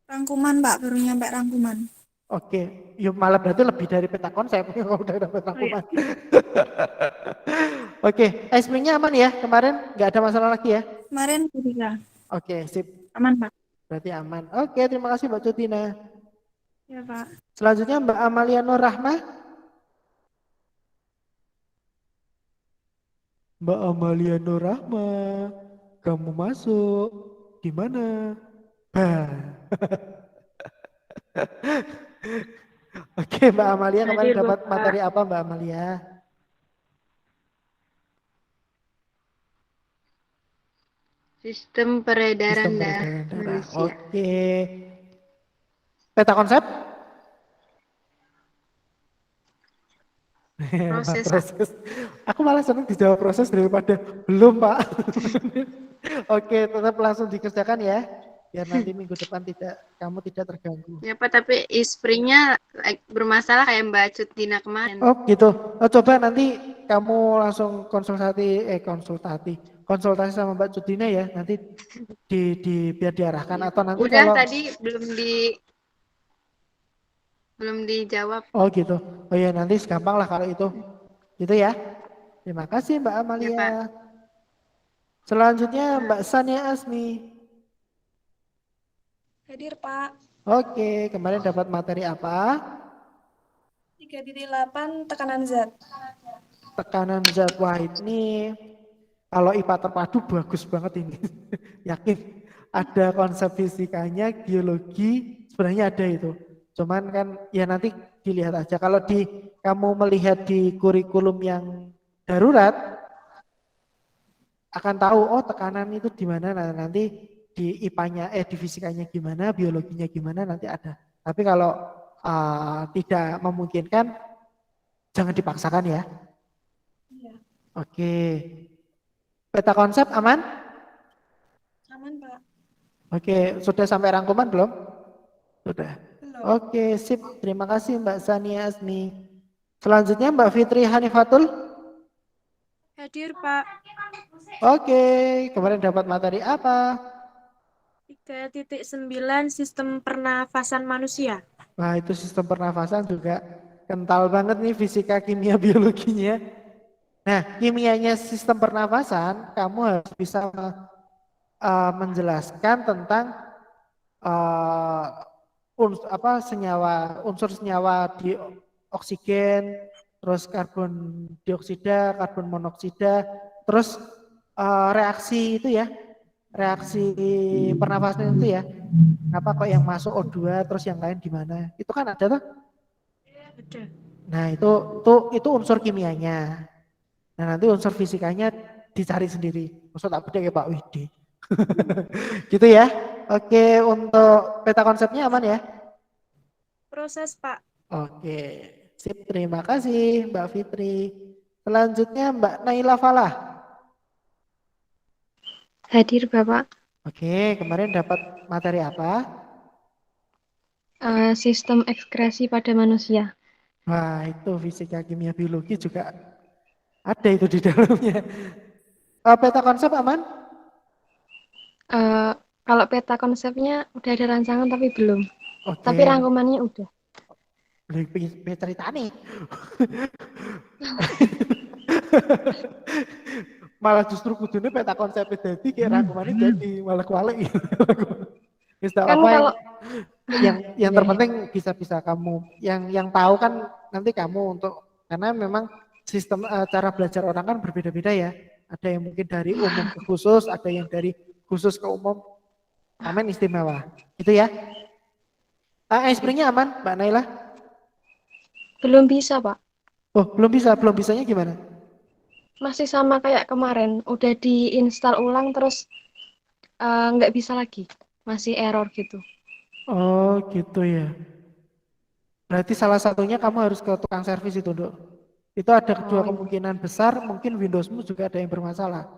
rangkuman, Pak, baru nyampe rangkuman. Oke, yuk malah berarti lebih dari peta konsep kalau udah dapat rangkuman. Oke, spring-nya aman ya kemarin? Nggak ada masalah lagi ya? Kemarin ketiga. Oke, sip. Aman, Pak. Berarti aman. Oke, terima kasih Mbak Judina. Ya, Pak. Selanjutnya Mbak Amalia Nur Rahmah. Mbak Amalia Nur Rahmah, kamu masuk. Di mana? Oke, Mbak Amalia kemarin Hadir, dapat Bapak. materi apa Mbak Amalia? Sistem peredaran Sistem darah peredaran darah. manusia. Oke. Peta konsep? Proses. Aku malah senang dijawab proses daripada belum Pak. Oke, tetap langsung dikerjakan ya. Biar nanti minggu depan kamu tidak terganggu. Ya, Pak, tapi spring-nya bermasalah kayak Mbak Judina kemarin. Oh gitu. Coba nanti kamu langsung konsultasi sama Mbak Judina ya. Nanti biar diarahkan atau nanti Udah kalau tadi belum dijawab. oh gitu. Oh ya nanti gampang lah kalau itu. Gitu ya. Terima kasih Mbak Amalia. Ya, Pak. Selanjutnya Mbak Sania Asmi. Hadir, Pak. Oke, kemarin dapat materi apa? 3.8 tekanan zat. Tekanan zat. Wah ini kalau IPA terpadu bagus banget ini. Yakin ada konsep fisikanya, geologi, sebenarnya ada itu. Cuman kan ya nanti dilihat aja. Kalau kamu melihat di kurikulum yang darurat, akan tahu oh tekanan itu di mana. Nah, nanti di IPA-nya, di fisikanya gimana, biologinya gimana, nanti ada Tapi kalau tidak memungkinkan, jangan dipaksakan ya. Iya. Oke. Peta konsep aman? Aman, Pak. Oke, sudah sampai rangkuman belum? Sudah. Belum. Oke, sip. Terima kasih Mbak Sania Asni. Selanjutnya Mbak Fitri Hanifatul. Hadir, Pak. Oke, kemarin dapat materi apa? 3.9 Sistem Pernafasan Manusia. Wah, itu sistem pernafasan juga kental banget nih fisika, kimia, biologinya. Nah, kimianya sistem pernafasan, kamu harus bisa menjelaskan tentang unsur senyawa di oksigen, terus karbon dioksida, karbon monoksida, terus reaksi itu ya, reaksi pernafasan itu ya. Kenapa kok yang masuk O2 terus yang lain gimana? Itu kan ada tuh. Ada. Nah, itu unsur kimianya. Nah, nanti unsur fisikanya dicari sendiri. Maksud tak beda kayak Pak Widi. Gitu ya. Oke, untuk peta konsepnya aman ya? Proses, Pak. Oke, sip. Terima kasih Mbak Fitri. Selanjutnya Mbak Naila Falah. Hadir Bapak. Oke, kemarin dapat materi apa? Sistem ekskresi pada manusia. Wah, itu fisika, kimia, biologi juga ada itu di dalamnya. Peta konsep aman? Kalau peta konsepnya udah ada rancangan tapi belum. Oke. Tapi rangkumannya udah. Lebih cerita nih. Malah justru kudunya peta konsep jadi kayak rangkumannya jadi malah kualik. Wis tak Kan apa kalau yang terpenting bisa kamu yang tahu kan nanti kamu untuk karena memang sistem cara belajar orang kan berbeda-beda ya. Ada yang mungkin dari umum ke khusus, ada yang dari khusus ke umum. Aman istimewa. Itu ya. Spring-nya aman, Mbak Naila? belum bisa Pak. Oh, belum bisanya gimana? Masih sama kayak kemarin. Udah diinstal ulang terus nggak bisa lagi. Masih error gitu. Oh, gitu ya. Berarti salah satunya kamu harus ke tukang servis itu, Dok. Itu ada dua kemungkinan besar, mungkin Windowsmu juga ada yang bermasalah.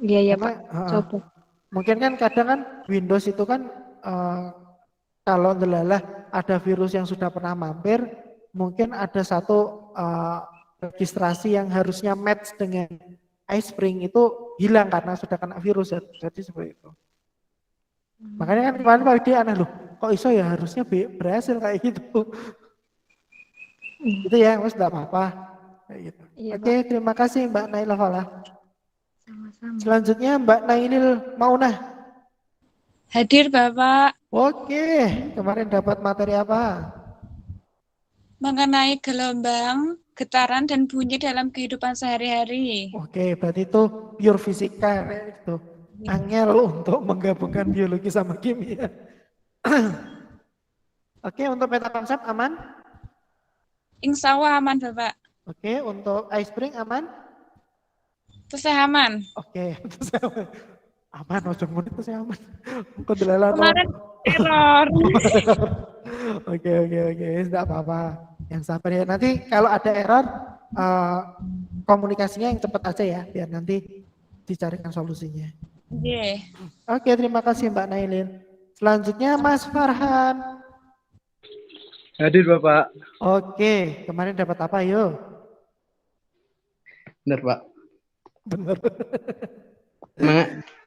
Iya ya Karena, Pak. Coba. mungkin kan kadang kan Windows itu kan kalau ndelalah ada virus yang sudah pernah mampir, mungkin ada satu registrasi yang harusnya match dengan iSpring itu hilang karena sudah kena virus ya. Jadi seperti itu. Makanya kan kemarin Pak Widi aneh loh, kok iso ya harusnya berhasil kayak gitu. Itu ya, mas enggak apa-apa. Kayak gitu. Iya, Oke, terima kasih Mbak Naila Falah. Sama-sama. Selanjutnya Mbak Nailil Maunah. Hadir, Bapak. Oke, kemarin dapat materi apa? Mengenai gelombang, getaran, dan bunyi dalam kehidupan sehari-hari. Oke, berarti itu pure fisika kayak gitu. Angel untuk menggabungkan biologi sama kimia. Oke, untuk peta konsep aman? Insya Allah aman, Bapak. Oke, untuk iSpring aman? Itu saya aman. Oke, itu saya aman. Aman, ojong menit itu saya aman. Kok dilelah Kemarin error. Oke, tidak apa-apa. Yang sabar ya. Nanti kalau ada error, komunikasinya yang cepat aja ya, biar nanti dicarikan solusinya. Yeah. Oke, terima kasih Mbak Nailin. Selanjutnya Mas Farhan. Hadir Bapak. Oke, kemarin dapat apa yo? Benar Pak. Benar.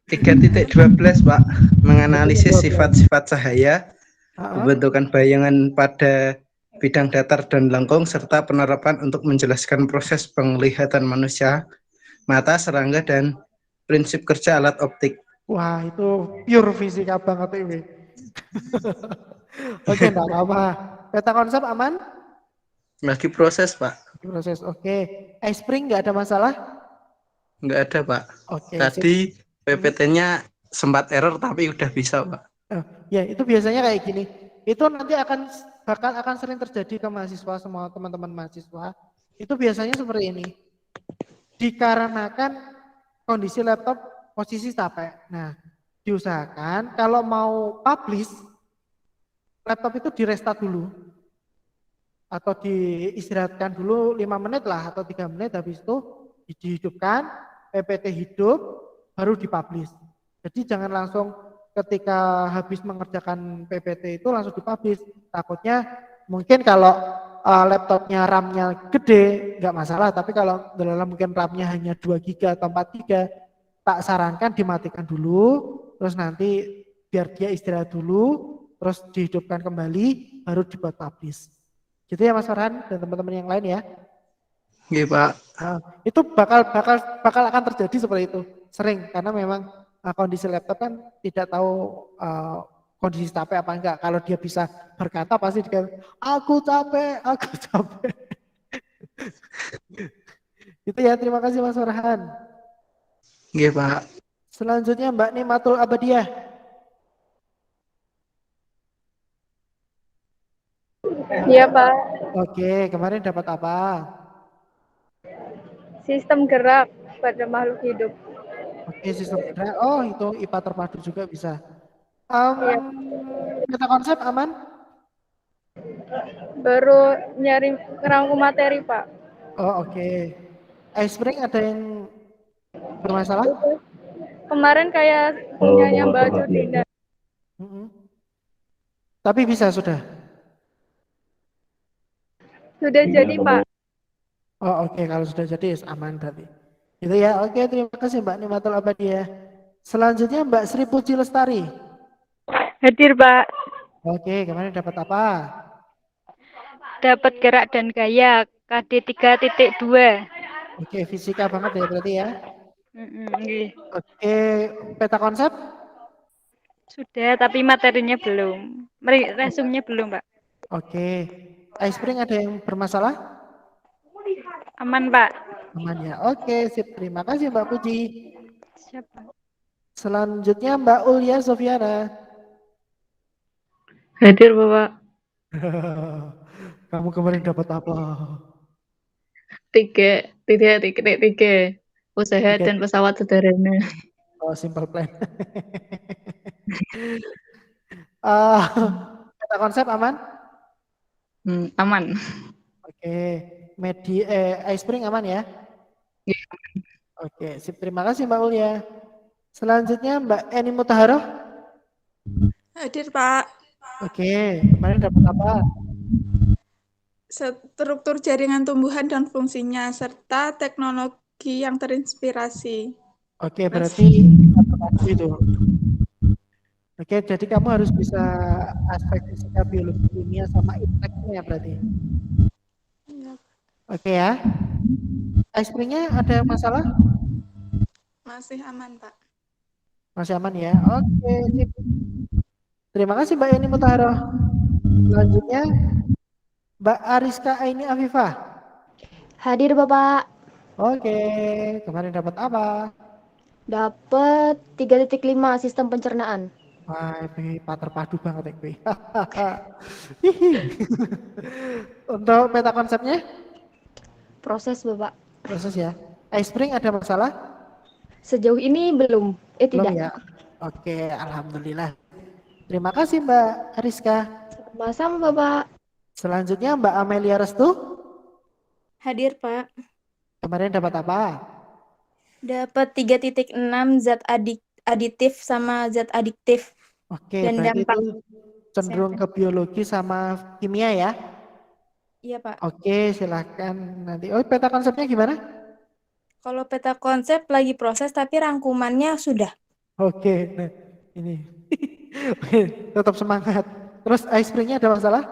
3.12 Pak, menganalisis sifat-sifat cahaya, pembentukan bayangan pada bidang datar dan lengkung, serta penerapan untuk menjelaskan proses penglihatan manusia, mata, serangga, dan prinsip kerja alat optik. Wah, itu pure fisika banget ini. Oke, enggak apa-apa. Peta konsep aman? Lagi proses Pak. Proses, oke. iSpring nggak ada masalah? Nggak ada Pak. Oke. Tadi PPT-nya sempat error tapi udah bisa Pak. Ya, itu biasanya kayak gini. Itu nanti akan sering terjadi ke mahasiswa, semua teman-teman mahasiswa. Itu biasanya seperti ini. Dikarenakan kondisi laptop posisi capek. Nah, diusahakan kalau mau publish laptop itu di restart dulu atau diistirahatkan dulu 5 menit lah atau 3 menit, habis itu dihidupkan, PPT hidup, baru dipublish. Jadi jangan langsung ketika habis mengerjakan PPT itu langsung dipublish. Takutnya mungkin kalau laptopnya RAM-nya gede nggak masalah, tapi kalau dalam mungkin RAM-nya hanya 2 GB atau 4 GB, tak sarankan dimatikan dulu, terus nanti biar dia istirahat dulu, terus dihidupkan kembali, baru dibuat publish. Gitu ya Mas Farhan dan teman-teman yang lain ya. Iya Pak. Nah, itu bakal akan terjadi seperti itu, sering, karena memang kondisi laptop kan tidak tahu kondisi capek apa enggak. Kalau dia bisa berkata pasti dia aku capek. Itu ya, terima kasih Mas Farhan. Iya Pak. Selanjutnya Mbak Nimatul Abadiah. Iya Pak, Oke, kemarin dapat apa? sistem gerak pada makhluk hidup. Oke, sistem gerak. Oh, itu IPA terpadu juga bisa. Iya. Kita konsep aman? Baru nyari ngerangkum materi Pak. Oh, oke. iSpring ada yang bermasalah? Kemarin kayak punyanya Mbak Judina. Tapi bisa sudah? Sudah jadi Pak. Oh, oke. Kalau sudah jadi aman berarti. Gitu ya. Oke, terima kasih Mbak Nimatul Abadiah. Selanjutnya Mbak Sri Puji Lestari. Hadir Pak. Oke, kemarin dapat apa? Dapat gerak dan gaya KD 3.2. Oke, fisika banget ya berarti ya. Nggih. Oke, peta konsep? Sudah, tapi materinya belum. Resumnya belum, Pak. Oke. iSpring ada yang bermasalah? Aman, Pak. Aman ya. Oke, sip. Terima kasih Mbak Puji. Siapa? Selanjutnya Mbak Ulya Sofiana. Hadir Bapak. Kamu kemarin dapat apa? 3.3 usaha dan pesawat sederhana. Oh, simple plan. Kata konsep aman? Aman. Oke. iSpring aman ya? Oke, sip. Terima kasih Mbak Ulya. Selanjutnya Mbak Eni Mutaharoh. Hadir Pak. Oke, kemarin dapat apa? Struktur jaringan tumbuhan dan fungsinya, serta teknologi yang terinspirasi. Oke, berarti itu. Oke, jadi kamu harus bisa aspek fisika, biologi, kimia, sama ipteknya berarti. Oke ya. iSpring-nya ada masalah? Masih aman, Pak. Masih aman ya. Oke, sip. Terima kasih Mbak Eni Mutaharoh. Selanjutnya Mbak Ariska Aini Afifah. Hadir Bapak. Oke, kemarin dapat apa? Dapat 3.5 sistem pencernaan. Wah, ini terpadu banget ya. Untuk meta konsepnya? Proses Bapak. Proses ya. iSpring ada masalah? Sejauh ini belum. Tidak. Belum ya. Oke, alhamdulillah. Terima kasih Mbak Ariska. Sama-sama Bapak. Selanjutnya Mbak Amelia Restu. Hadir Pak. Kemarin dapat apa? Dapat 3.6 zat aditif sama zat adiktif. Oke, dan berarti dampak itu cenderung ke biologi sama kimia ya? Iya Pak. Oke, silakan nanti. Oh, peta konsepnya gimana? Kalau peta konsep lagi proses tapi rangkumannya sudah. Oke, nah ini. Oke, tetap semangat. Terus iSpring-nya ada masalah?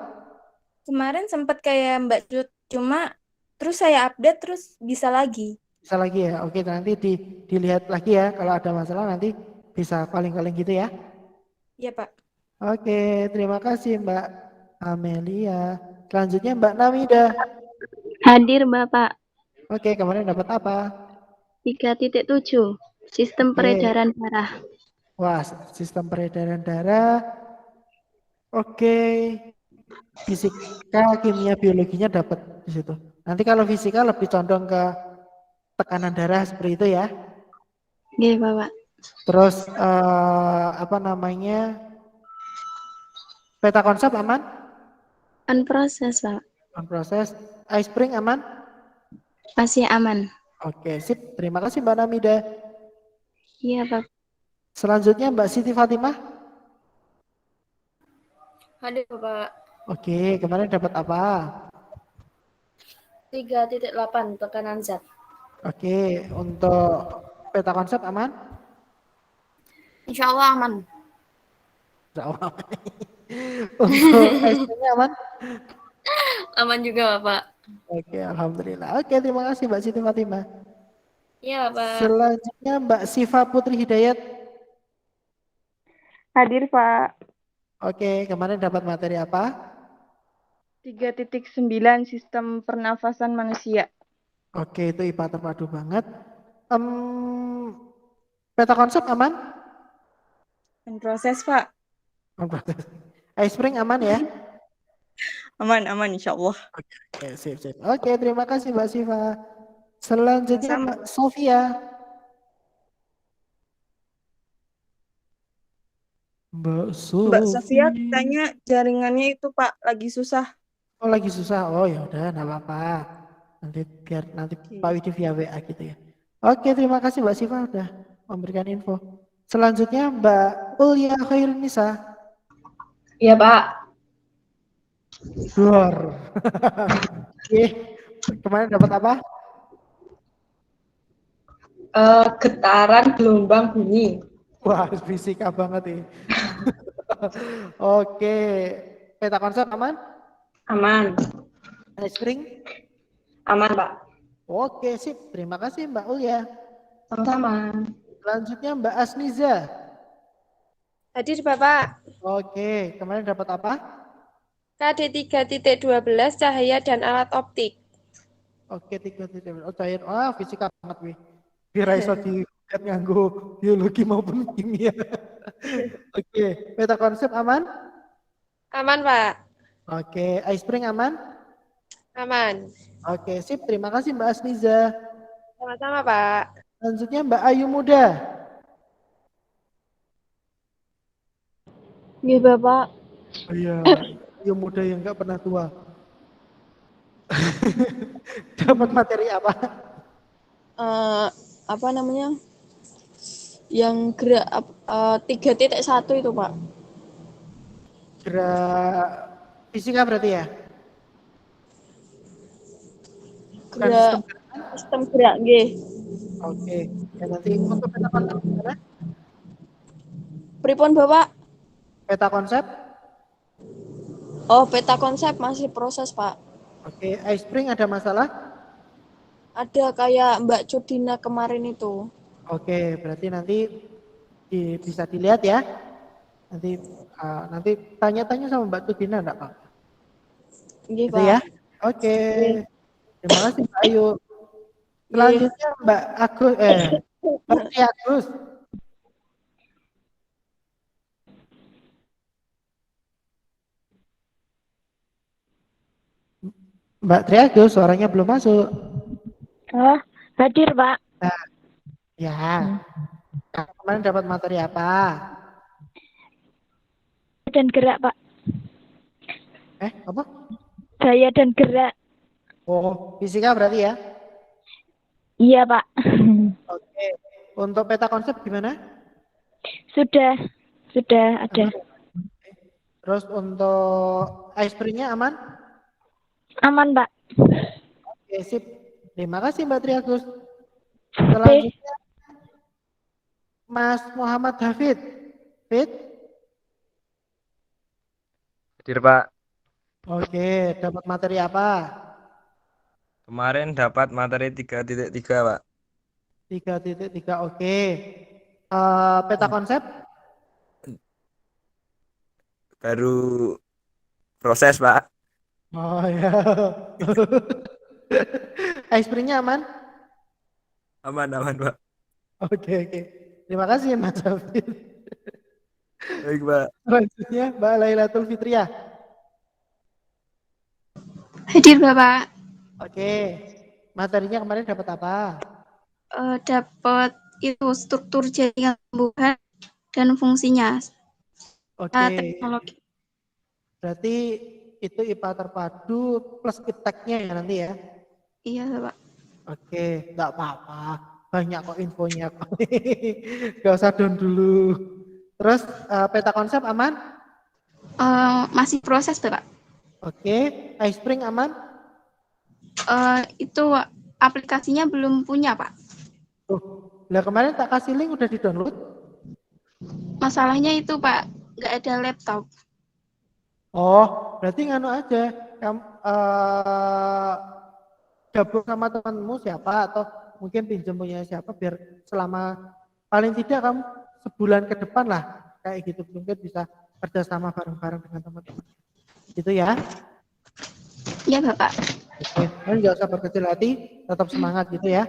Kemarin sempat kayak Mbak Cut, cuma terus saya update terus bisa lagi. Bisa lagi ya? Oke, nanti dilihat lagi ya. Kalau ada masalah nanti bisa calling-calling gitu ya? Iya Pak. Oke, terima kasih Mbak Amelia. Selanjutnya Mbak Namida. Hadir Bapak. Oke, kemarin dapat apa? 3.7 sistem peredaran darah. Wah, sistem peredaran darah. Oke. Fisika, kimia, biologinya dapat di situ. Nanti kalau fisika lebih condong ke tekanan darah seperti itu ya. Iya, Bapak. Terus apa namanya? Peta konsep aman? Unproses, Pak. Proses. iSpring aman? Masih aman. Oke, sip. Terima kasih Mbak Namida. Iya, Pak. Selanjutnya Mbak Siti Fatimah. Hadir, Pak. Oke, kemarin dapat apa? 3.8 tekanan zat. Oke, untuk peta konsep aman? Insya Allah aman. Insya Allah. Untuk iSpring aman? Aman juga, Pak. Oke, alhamdulillah. Oke, terima kasih Mbak Siti Fatimah. Iya, Pak. Selanjutnya Mbak Siva Putri Hidayat. Hadir, Pak. Oke, kemarin dapat materi apa? 3.9 sistem pernafasan manusia. Oke, itu IPA terpadu banget. Peta konsep aman? Proses, Pak. iSpring aman ya? Aman, insya Allah. Oke, sip. Oke, terima kasih Mbak Siva. Selanjutnya Mbak Sofia. Mbak Sofia katanya jaringannya itu Pak lagi susah. Oh, lagi susah. Oh, ya udah, enggak apa-apa. Nanti Pak Widi via WA gitu ya. Oke, terima kasih Mbak Siva udah memberikan info. Selanjutnya Mbak Ulya Khairunisa. Iya, Pak. Luar. Oke, kemarin dapat apa? Getaran gelombang bunyi. Wah, fisika banget ini. Oke, peta konsep aman? Aman. iSpring? Aman, Pak. Oke, sip. Terima kasih Mbak Ulya. Sama-sama. Selanjutnya Mbak Asniza. Hadir, Bapak. Oke, kemarin dapat apa? KD 3.12 cahaya dan alat optik. Oke, 3.12. Oh, cair. Wah, fisika banget wih. Kira iso di nganggo biologi maupun kimia. Oke, peta konsep aman? Aman, Pak. Oke, iSpring aman? Aman. Oke, sip. Terima kasih Mbak Asniza. Sama-sama, Pak. Selanjutnya Mbak Ayu Muda. Iya, Bapak. Oh, iya, Ayu Muda yang nggak pernah tua. Dapat materi apa? Apa namanya? Yang gerak 3.1 itu, Pak. Gerak fisika berarti ya? Gerak sistem gerak G. Oke, ya nanti untuk peta konsep gimana? Pripun, Bapak? Peta konsep? Oh, peta konsep masih proses, Pak. Oke, iSpring ada masalah? Ada kayak Mbak Cudina kemarin itu. Oke, berarti nanti bisa dilihat ya. Nanti tanya-tanya sama Mbak Cudina enggak, Pak? Iya, Gitu Pak. ya. Oke. Terima kasih Mbak Ayu. Selanjutnya Mbak Agus Mbak Tri Agus. Mbak Tri Agus, suaranya belum masuk. Oh, hadir, Pak. Nah, ya. Kemarin dapat materi apa? Dan gerak, Pak. Apa? Daya dan gerak. Oh, fisika berarti ya? Iya, Pak. Oke. Untuk peta konsep gimana? Sudah ada. Terus untuk iSpring-nya aman? Aman, Pak. Oke, sip. Terima kasih Mbak Tri Agus. Selanjutnya Mas Muhammad Hafid. Fit? Hadir, Pak. Oke, dapat materi apa? Kemarin dapat materi 3.3, Pak. 3.3, oke. Peta konsep? Baru proses, Pak. Oh ya. iSpring-nya aman? Aman, Pak. Oke. Terima kasih Mas Hafid. Baik, Pak. Selanjutnya Mbak Lailatul Fitriah. Hadir, Bapak. Oke. Materinya kemarin dapat apa? Dapat itu struktur jaringan tumbuhan dan fungsinya. Oke. Teknologi. Berarti itu IPA terpadu plus ipteknya ya nanti ya? Iya, Pak. Oke, enggak apa-apa. Banyak kok infonya kok. Gak usah down dulu. Terus peta konsep aman? Masih proses, Pak. Oke, iSpring aman? Itu aplikasinya belum punya, Pak. Lah kemarin tak kasih link udah di-download? Masalahnya itu, Pak, nggak ada laptop. Oh, berarti nganu aja. Kamu gabung sama temanmu siapa atau mungkin pinjam punya siapa biar selama paling tidak kamu sebulan ke depan lah kayak gitu mungkin bisa kerjasama bareng-bareng dengan teman-teman. Gitu ya? Iya, Bapak. Oke, kalian nggak usah berkecil hati, tetap semangat gitu ya.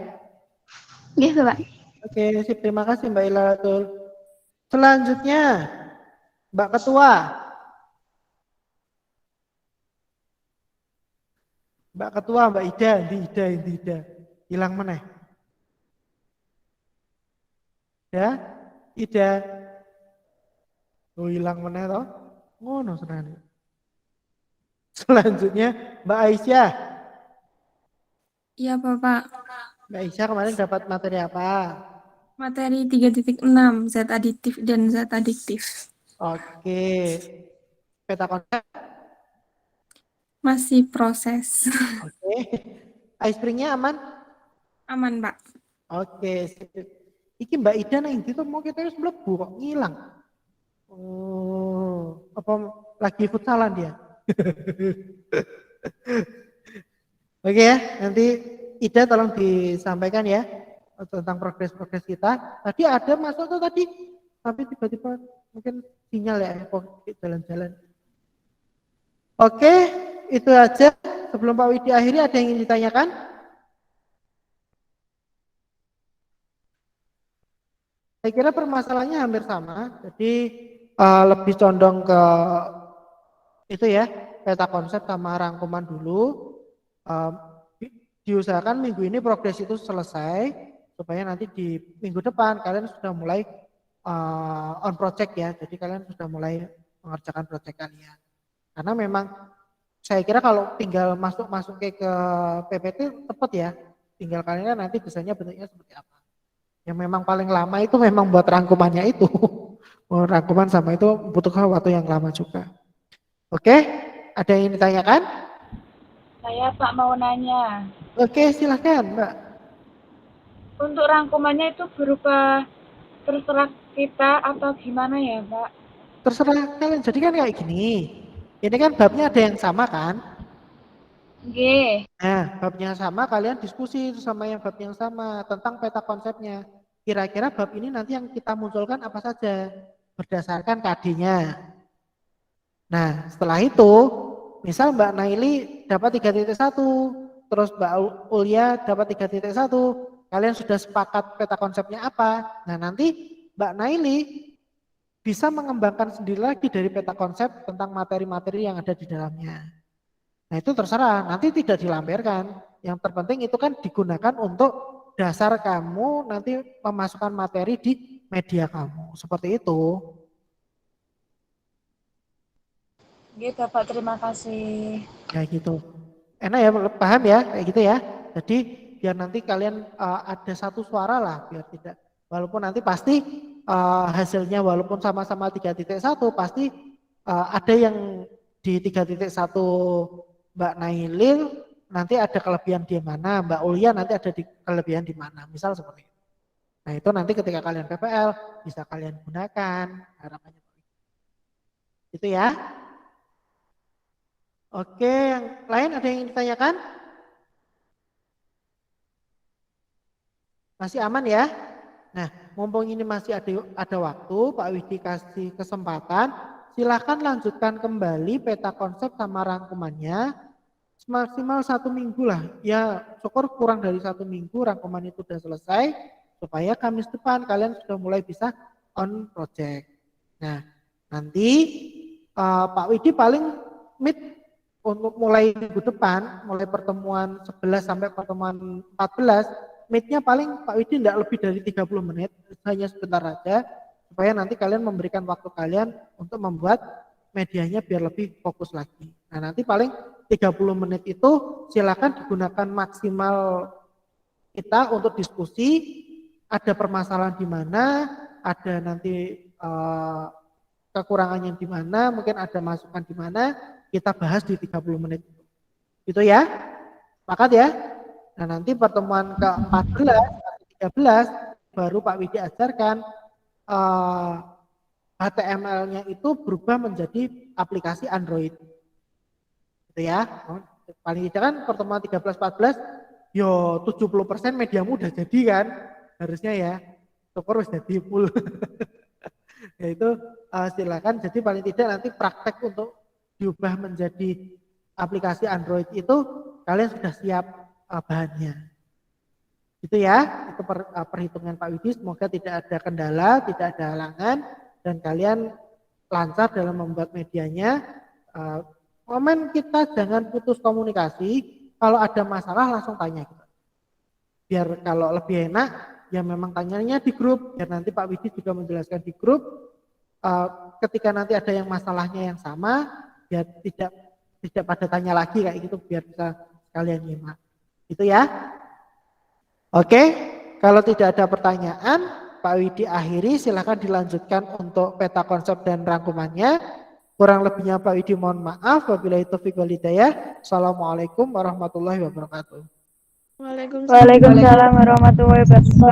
Iya, Bapak. Oke, sip. Terima kasih Mbak Ilatul. Selanjutnya, Mbak Ketua. Mbak Ketua, Mbak Ida. Hilang mana? Ya, Ida. Oh, hilang mana toh? Ngono senang. Selanjutnya, Mbak Aisyah. Iya, Bapak. Mbak Aisyah kemarin dapat materi apa? Materi 3.6, zat aditif dan zat adiktif. Oke. Peta konsep? Masih proses. Oke. iSpring-nya aman? Aman, Pak. Oke. Iki Mbak Ida nang ndi tuh mau kita wis mlebu kok ngilang. Oh, apa lagi futsalan dia? Oke ya, nanti Ida tolong disampaikan ya tentang progres kita. Tadi ada masuk tuh tadi, tapi tiba-tiba mungkin sinyal ya, kok jalan-jalan. Oke, itu aja. Sebelum Pak Widi akhiri, ada yang ingin ditanyakan? Saya kira permasalahannya hampir sama. Jadi lebih condong ke itu ya, peta konsep sama rangkuman dulu. Diusahakan minggu ini progres itu selesai supaya nanti di minggu depan kalian sudah mulai on project ya. Jadi kalian sudah mulai mengerjakan project kalian. Karena memang saya kira kalau tinggal masuk ke PPT tepat ya. Tinggal kalian nanti desainnya bentuknya seperti apa. Yang memang paling lama itu memang buat rangkumannya itu. Rangkuman sama itu butuhkan waktu yang lama juga. Oke, ada yang ingin ditanyakan? Saya Pak mau nanya. Oke, silahkan Mbak. Untuk rangkumannya itu berupa terserah kita atau gimana ya Pak? Terserah kalian, jadi kan kayak gini. Ini kan babnya ada yang sama kan? Oke. Nah, babnya sama, kalian diskusi sama yang bab yang sama tentang peta konsepnya. Kira-kira bab ini nanti yang kita munculkan apa saja berdasarkan KD-nya. Nah, setelah itu, misal Mbak Naili dapat 3.1, terus Mbak Ulia dapat 3.1, kalian sudah sepakat peta konsepnya apa. Nah, nanti Mbak Naili bisa mengembangkan sendiri lagi dari peta konsep tentang materi-materi yang ada di dalamnya. Nah itu terserah, nanti tidak dilampirkan. Yang terpenting itu kan digunakan untuk dasar kamu nanti memasukkan materi di media kamu. Seperti itu. Gitu Pak, terima kasih. Ya gitu. Enak ya, paham ya kayak gitu ya. Jadi biar nanti kalian ada satu suara lah, biar tidak. Walaupun nanti pasti hasilnya walaupun sama-sama 3.1 pasti ada yang di 3.1 Mbak Nailil nanti ada kelebihan di mana, Mbak Ulia nanti ada di kelebihan di mana, misal seperti itu. Nah itu nanti ketika kalian PPL bisa kalian gunakan harapannya. Itu ya. Oke, yang lain ada yang ingin ditanyakan? Masih aman ya? Nah, mumpung ini masih ada waktu, Pak Widi kasih kesempatan, silahkan lanjutkan kembali peta konsep sama rangkumannya maksimal 1 minggu lah. Ya, syukur kurang dari 1 minggu rangkuman itu sudah selesai, supaya Kamis depan kalian sudah mulai bisa on project. Nah, nanti Pak Widi paling meet untuk mulai minggu depan, mulai pertemuan 11 sampai pertemuan 14, meet-nya paling Pak Widi tidak lebih dari 30 menit, hanya sebentar aja, supaya nanti kalian memberikan waktu kalian untuk membuat medianya biar lebih fokus lagi. Nah, nanti paling 30 menit itu silakan digunakan maksimal kita untuk diskusi, ada permasalahan di mana, ada nanti kekurangannya di mana, mungkin ada masukan di mana, kita bahas di 30 menit. Gitu ya. Sepakat ya? Nah, nanti pertemuan ke-14 atau 13 baru Pak Widi ajarkan HTML-nya itu berubah menjadi aplikasi Android. Gitu ya. Paling tidak kan pertemuan 13-14 yo 70% mediamu udah jadi kan. Harusnya ya. Syukur harus jadi full. Yaitu silakan, jadi paling tidak nanti praktek untuk diubah menjadi aplikasi Android itu kalian sudah siap bahannya. Itu ya, itu perhitungan Pak Widi, semoga tidak ada kendala, tidak ada halangan, dan kalian lancar dalam membuat medianya. Komen kita jangan putus komunikasi, kalau ada masalah langsung tanya kita. Biar kalau lebih enak, ya memang tanyanya di grup, biar nanti Pak Widi juga menjelaskan di grup. Ketika nanti ada yang masalahnya yang sama, biar tidak pada tanya lagi kayak gitu, biar bisa kalian nyimak. Gitu ya. Oke, kalau tidak ada pertanyaan, Pak Widi akhiri, silahkan dilanjutkan untuk peta konsep dan rangkumannya. Kurang lebihnya Pak Widi mohon maaf. Wabillahi taufiq wal hidayah. Assalamualaikum warahmatullahi wabarakatuh. Waalaikumsalam warahmatullahi wabarakatuh.